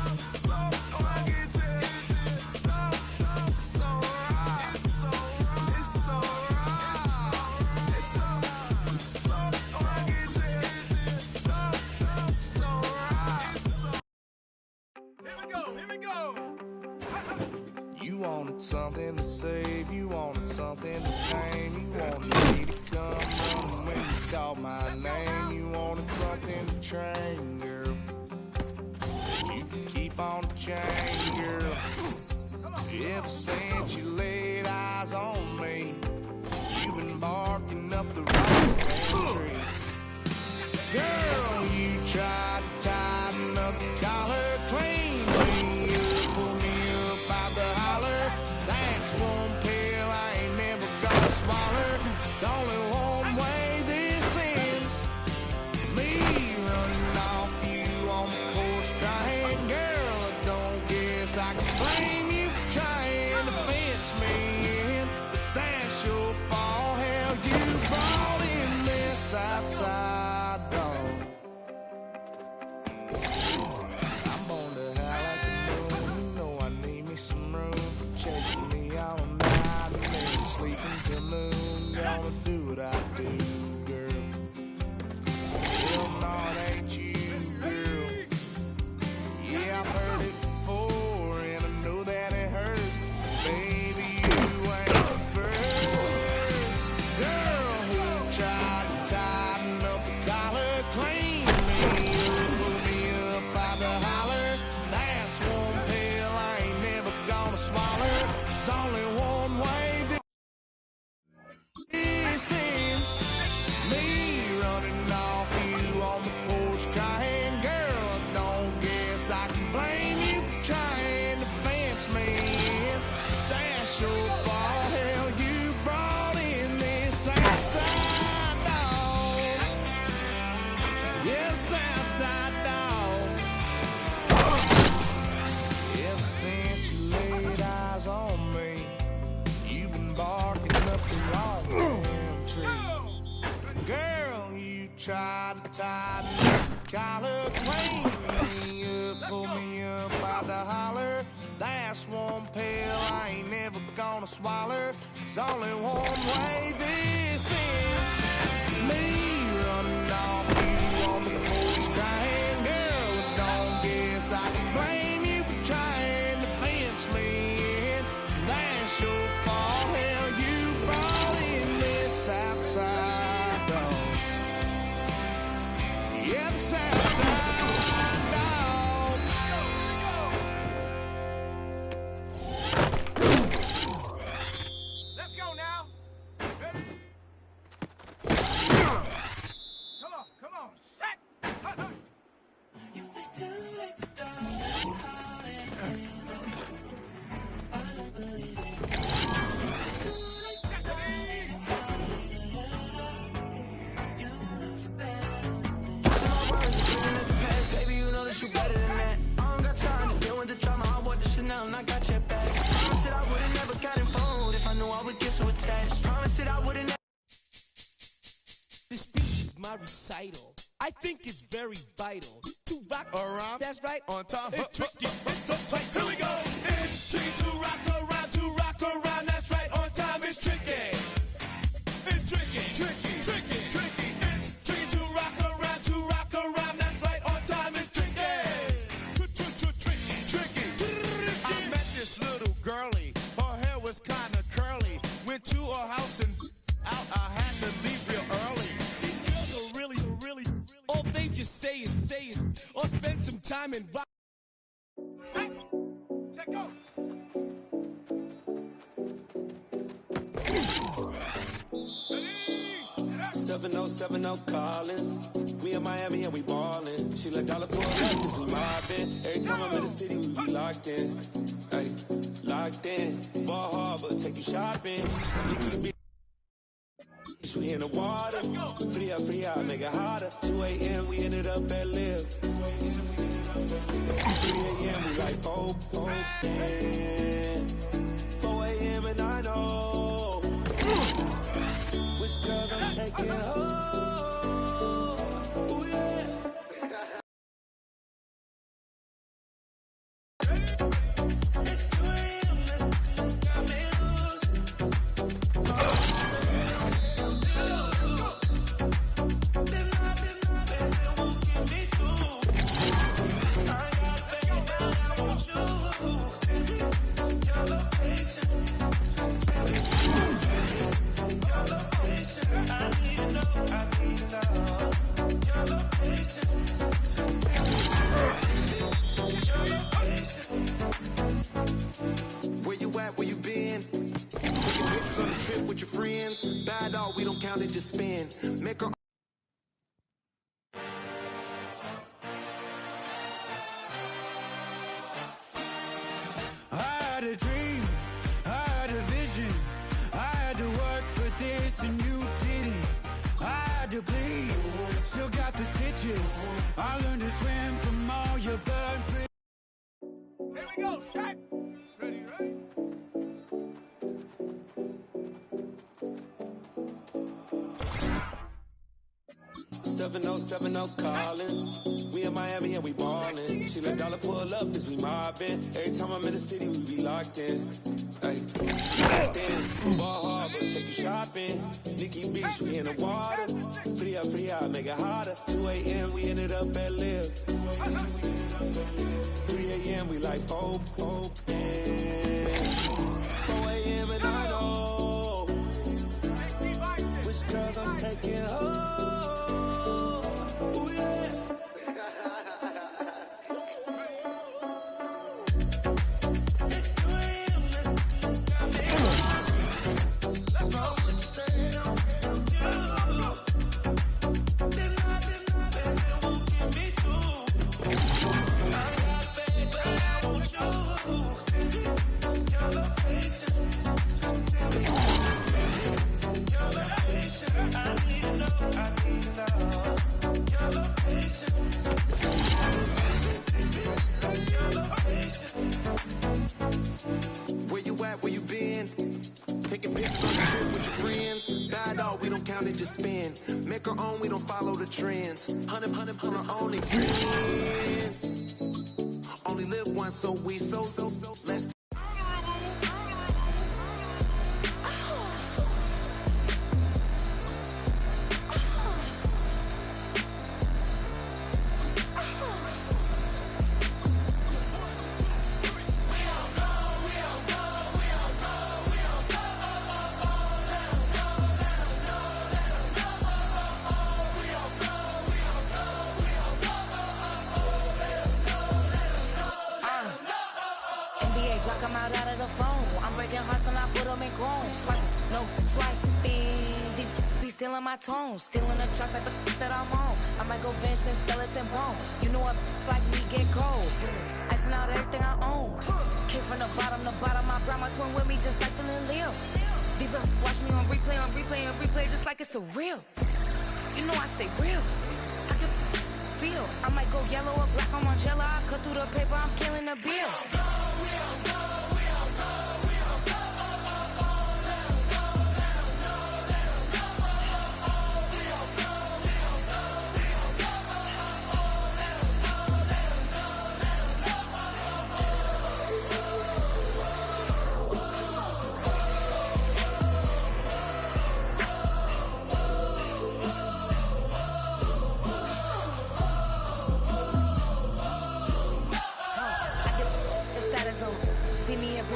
right. It's so right. Here we go. You wanted something to save, you wanted something to tame, you wanted me to come running when you called my name, you wanted something to train, girl. You can keep on the chain, girl. Ever since you laid eyes on me, you've been barking up the wrong tree. Girl, you tried to tighten up the collar, clean me up, pull me up out the holler. That's one pill I ain't never gonna swallow. It's only one way this ends. Me running off you on the porch crying. Girl, I don't guess I can blame you for trying to fence me in. But that's your fault, hell, you brought in this outside dog. try to tighten the collar, clean me up, pull me up by the holler. That's one pill I ain't never gonna swallow. There's only one way this ends. Me running off you on the porch crying, girl, don't guess I can blame you for trying to fence me in. That's your fault, hell, you brought in this outside dog. Yeah, the south side dog. Let's go now. Ready? Come on, set. You say too late to start. I don't believe it. Too late to start. You know you're better than this. No worries, you're bringing up the past, baby. You know that you're better than that. I don't got time to deal with the drama. I want the shit now, and I got your back. Promise that I would've never gotten fooled if I knew I would get so attached. Promise that I would've never. This speech is my recital. I think it's very vital to rock around. That's right. On time. It's tricky. It's so tight. Here we go. It's tricky to rock around. To rock around. That's right. On time. It's tricky. It's tricky. Tricky. Tricky. Tricky. It's tricky to rock around. To rock around. That's right. On time. It's tricky. Tricky. Tricky. I met this little girlie. Her hair was kind of curly. Went to her house and out. I had to leave real early. These girls are really. All they just say is, or spend some time and rock. Check go. 7070 Collins. We in Miami and we ballin'. She let dollar pull up cause we mobbin'. Every time I'm in the city, we be locked in. Ay, locked in. Ball Harbor, take you shopping. We in the water. Free up, make it hotter. 2 a.m. we ended up at Live. 3 a.m. we like open. 4 a.m. and I know which girls I'm taking home. Ooh, yeah. It's 2 a.m. Let's got me loose. Where you at? Where you been? Taking pictures on the trip with your friends. Bad dog, we don't count it, just spin. Make her. I had a dream, I had a vision. I had to work for this and you didn't. I had to bleed, still got the stitches. I learned to swim from all your burn bridges. Here we go, check. Ready? 7070 Collins. We in Miami and we ballin'. She let dollar pull up cause we mobbin'. Every time I'm in the city, we be locked in. Ay, locked in. Ball Harbor, take you shopping. Nikki Beach, we in the water. Free up, make it hotter. 2 a.m. we ended up at Live. 3 a.m. we like open. 4 a.m. and I know which girls I'm taking home. Ooh, yeah. It's 2 a.m. Let's got me. Let's roll what you say, don't do. Deny, baby, won't get me through. I got faith, but I want you. Send me your location. Send me your location. I need to know. it just spin. Make our own, we don't follow the trends. 100 on our own experience. Only live once, so let's. Stealing my tones, stealing the tracks like the that I'm on. I might go Vincent, skeleton bone. You know what like me get cold. Icing out everything I own. Came from the bottom, I brought my twin with me just like feeling Leo. These are watch me on replay, just like it's a real. You know I stay real. I can feel. I might go yellow or black on Margiela. I cut through the paper, I'm killing the bill.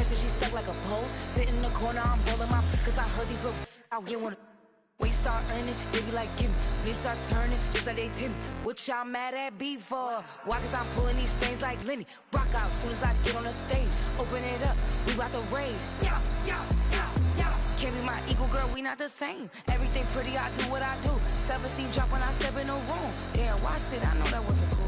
She stuck like a post. Sit in the corner, I'm rolling my cause I heard these little out here wanna. When you start earning, they be like, gimme. When you start turning, just like they tell me. What y'all mad at B for? Why? Cause I'm pulling these things like Lenny. Rock out soon as I get on the stage. Open it up, we about to rage. Yeah. Can't be my equal, girl, we not the same. Everything pretty, I do what I do. Self-esteem drop when I step in the room. Damn, watch it, I know that wasn't cool.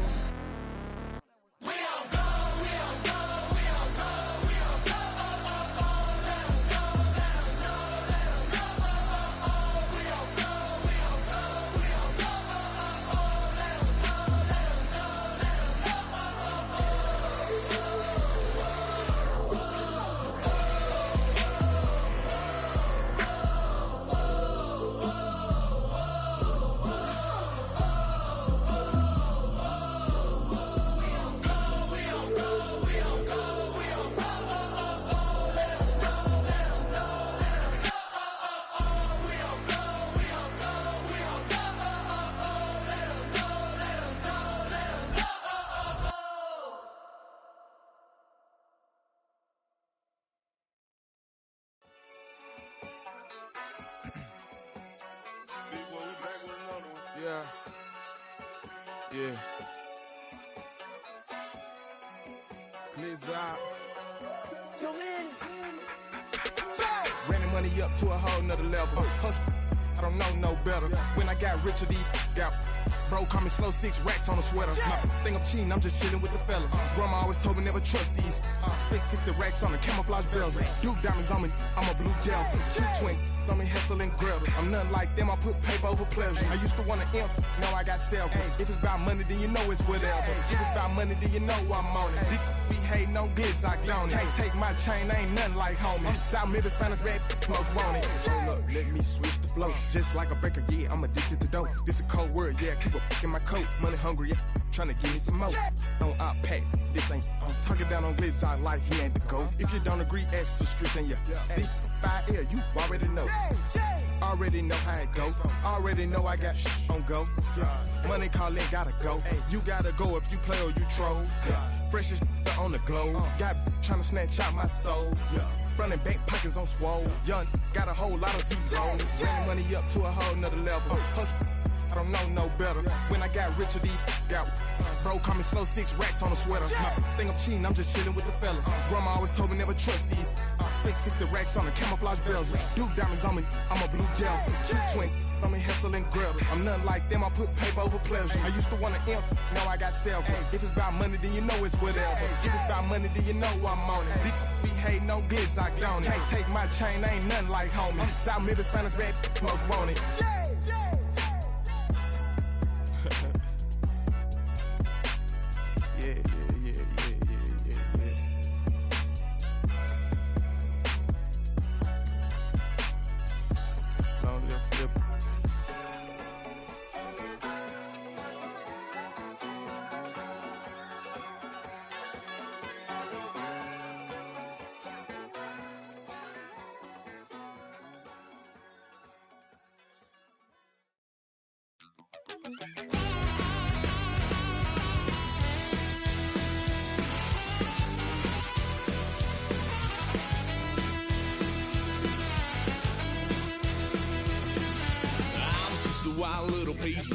Yeah. Clears out. Running money up to a whole nother level. Hustle, I don't know no better. When I got richer, these got bro, call me slow, 6 racks on a sweater. My think I'm cheating, I'm just chilling with the fellas. Grandma always told me never trust these. Spent 60 racks on the camouflage bells. Duke diamonds on me, I'm a blue devil. 220 on me, Hessel and Gretel. I'm nothing like them, I put paper over pleasure. I used to want to imp, now I got self. If it's about money, then you know it's whatever. If it's about money, then you know I'm on it. Be hating no glitz, I don't. Can't take my chain, ain't nothing like homie. South Middle Spanish red, most want it. Hold up, let me switch the flow. Just like a baker, yeah, I'm addicted to dope. This a cold word, yeah, keep a in my coat. Money hungry, yeah, tryna give me some more. On I pack, this ain't. I'm talking down on glitz, I like he ain't the GOAT. If you don't agree, ask the streets and yeah. This 5 air, you already know. Already know how it go. Already know I got shit on go. Money calling, gotta go. You gotta go if you play or you troll. Freshest on the globe. Got tryna snatch out my soul. Running back pockets on swole. Young, got a whole lot of zeros. Running money up to a whole nother level. Hustle, I don't know no better. When I got richer, these got bro, call me slow, 6 racks on a sweater. My think I'm cheating, I'm just chilling with the fellas. Grandma always told me never trust these. Spent 60 racks on the camouflage bells. Duke diamonds on me, I'm a blue devil. 220 on me, Hessel and Gretel. I'm nothing like them, I put paper over pleasure. I used to want to imp, now I got self. If it's about money, then you know it's whatever. If it's about money, then you know I'm on it. Be hating no glitz, I don't. Can't take my chain, ain't nothing like homie. South Middle Spanish red, most want it. Wild little piece.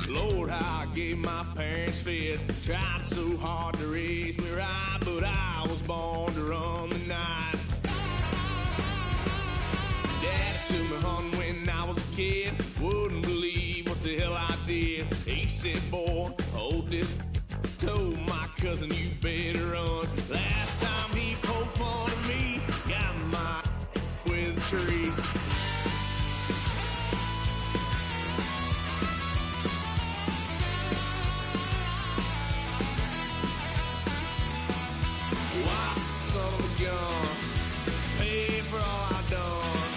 Lord, how I gave my parents fits. Tried so hard to raise me right, but I was born to run the night. Daddy took me home when I was a kid. Wouldn't believe what the hell I did. He said, boy, hold this. Told my cousin, you better run. Last time he poked fun of me, got my with a tree. Son of a gun, pay for all I done.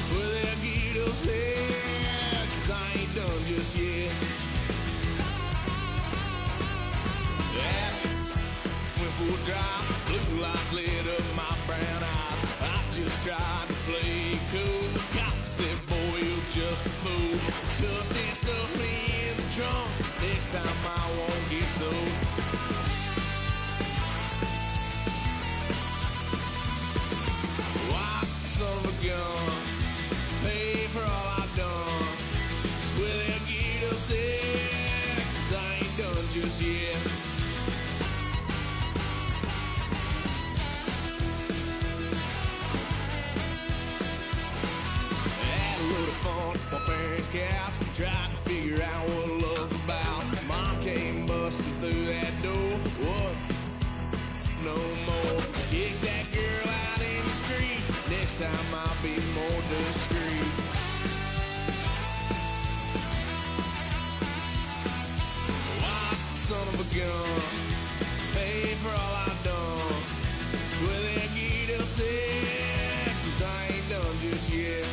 Swear they'll get us here, 'cause I ain't done just yet. Yeah, went for a drive, blue lights lit up my brown eyes. I just tried to play cool. Cop said, boy, you're just a fool. Cuffed and stuffed me in the trunk. Next time I won't get sold. Son of a gun, pay for all I've done. Swear they'll get us there, 'cause I ain't done just yet. Had a load of fun on my parents' couch, tried to figure out what love's about. Mom came busting through that door. What? No more. Kick that girl out in the street. Next time I'll be more discreet. Why, son of a gun, pay for all I've done. Well, they'll get upset, 'cause I ain't done just yet.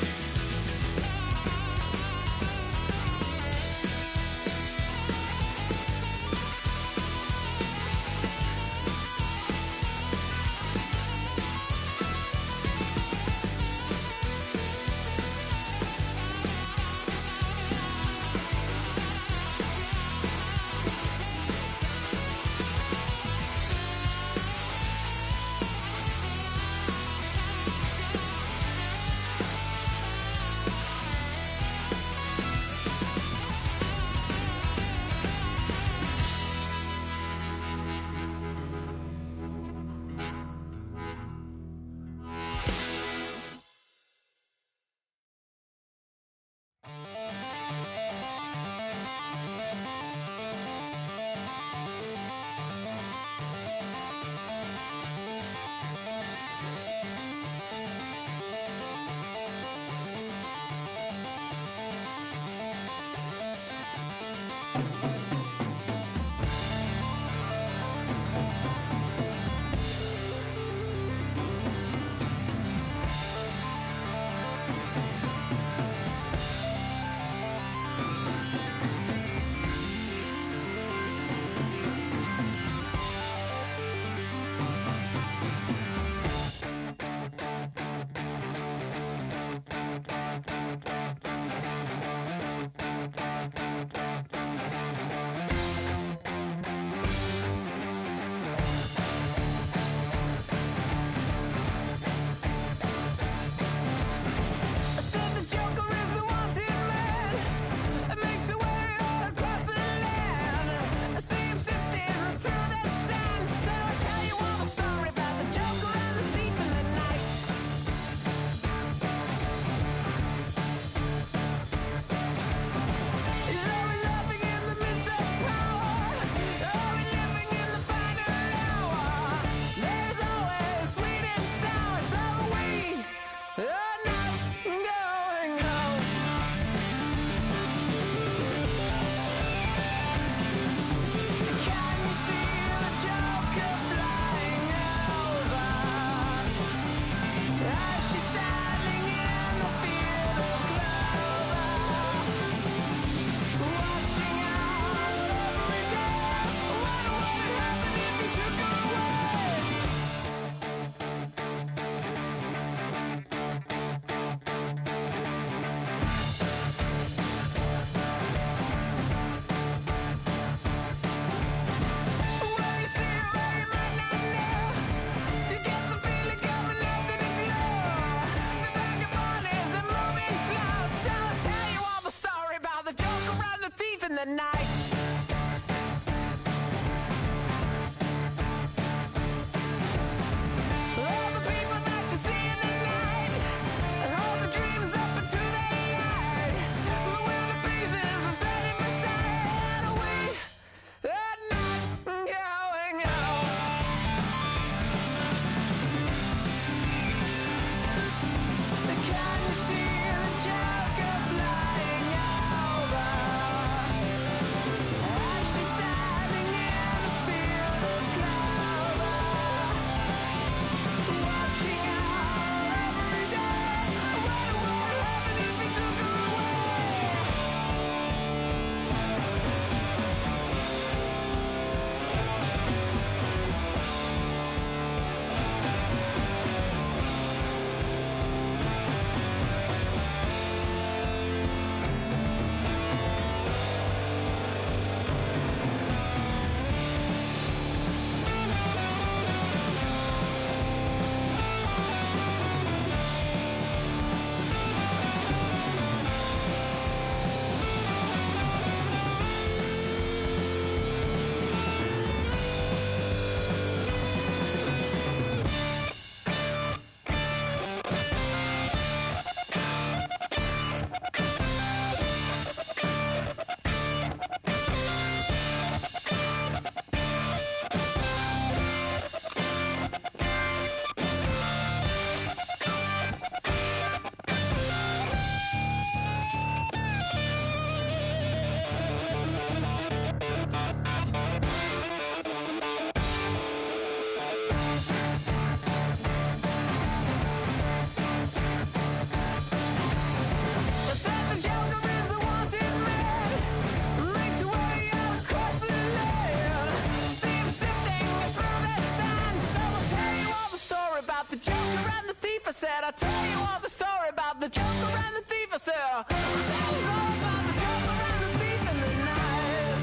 say, that is all about the trouble and the thief in the night.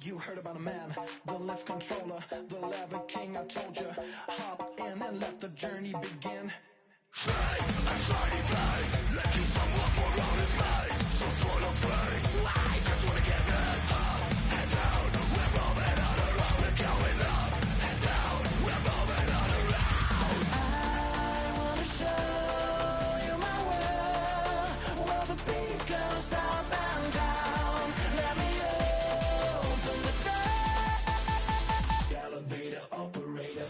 You heard about a man, the lift controller, the lever king, I told you. Hop in and let the journey begin. Fate and shiny face, making someone for all his face. So full of face, I just wanna get it up and down. We're moving on around, we're going up and down. We're moving on around. I wanna show you my world, where the beat goes up and down. Let me open the door. Elevator operator.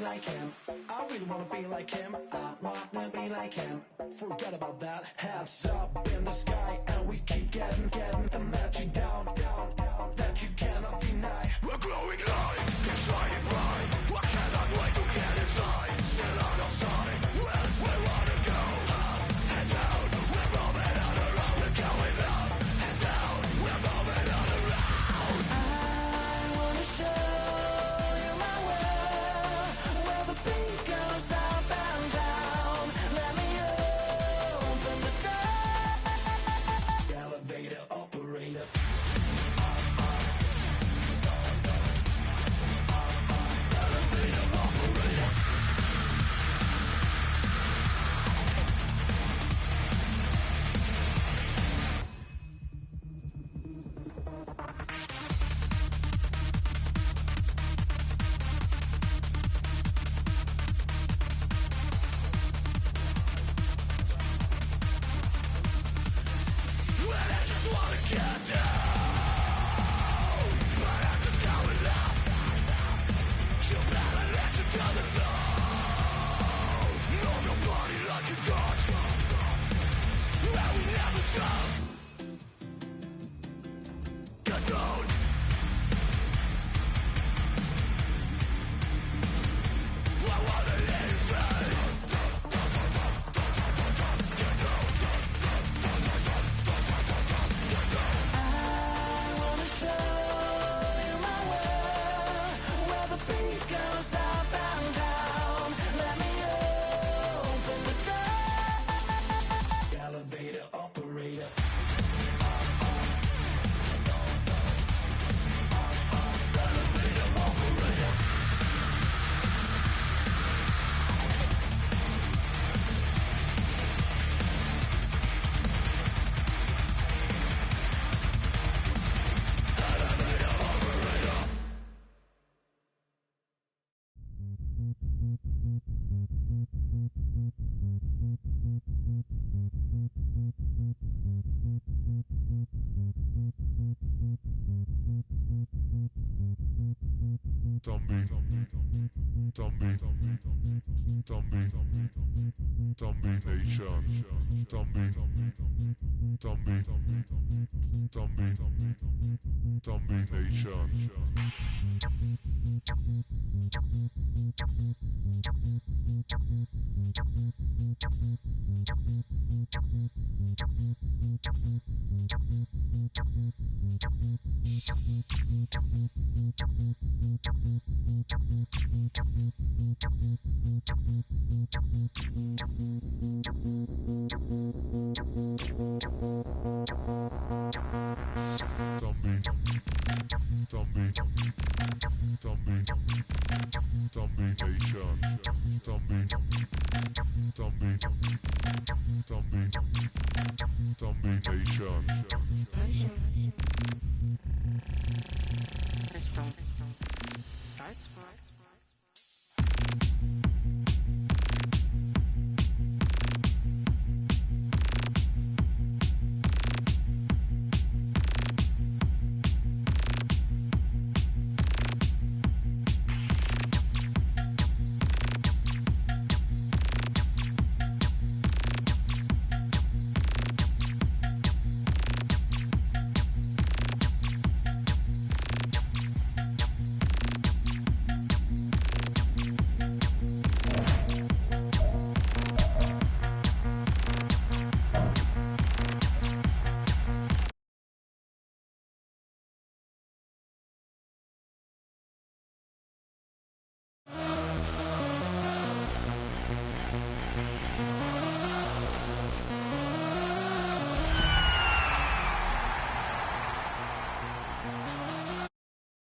Like him, I really wanna be like him. I wanna be like him. Forget about that. Hands up in the sky, and we keep getting matching down, that you cannot deny. We're glowing light, it's shining bright. I cannot wait to get inside. Still out of sight. Well, we wanna go up and down. We're moving on around. We're going up and down. We're moving on around. I wanna show. Goes up and down. Let me open the door. Elevator operator. Elevator operator. Zombie Nation.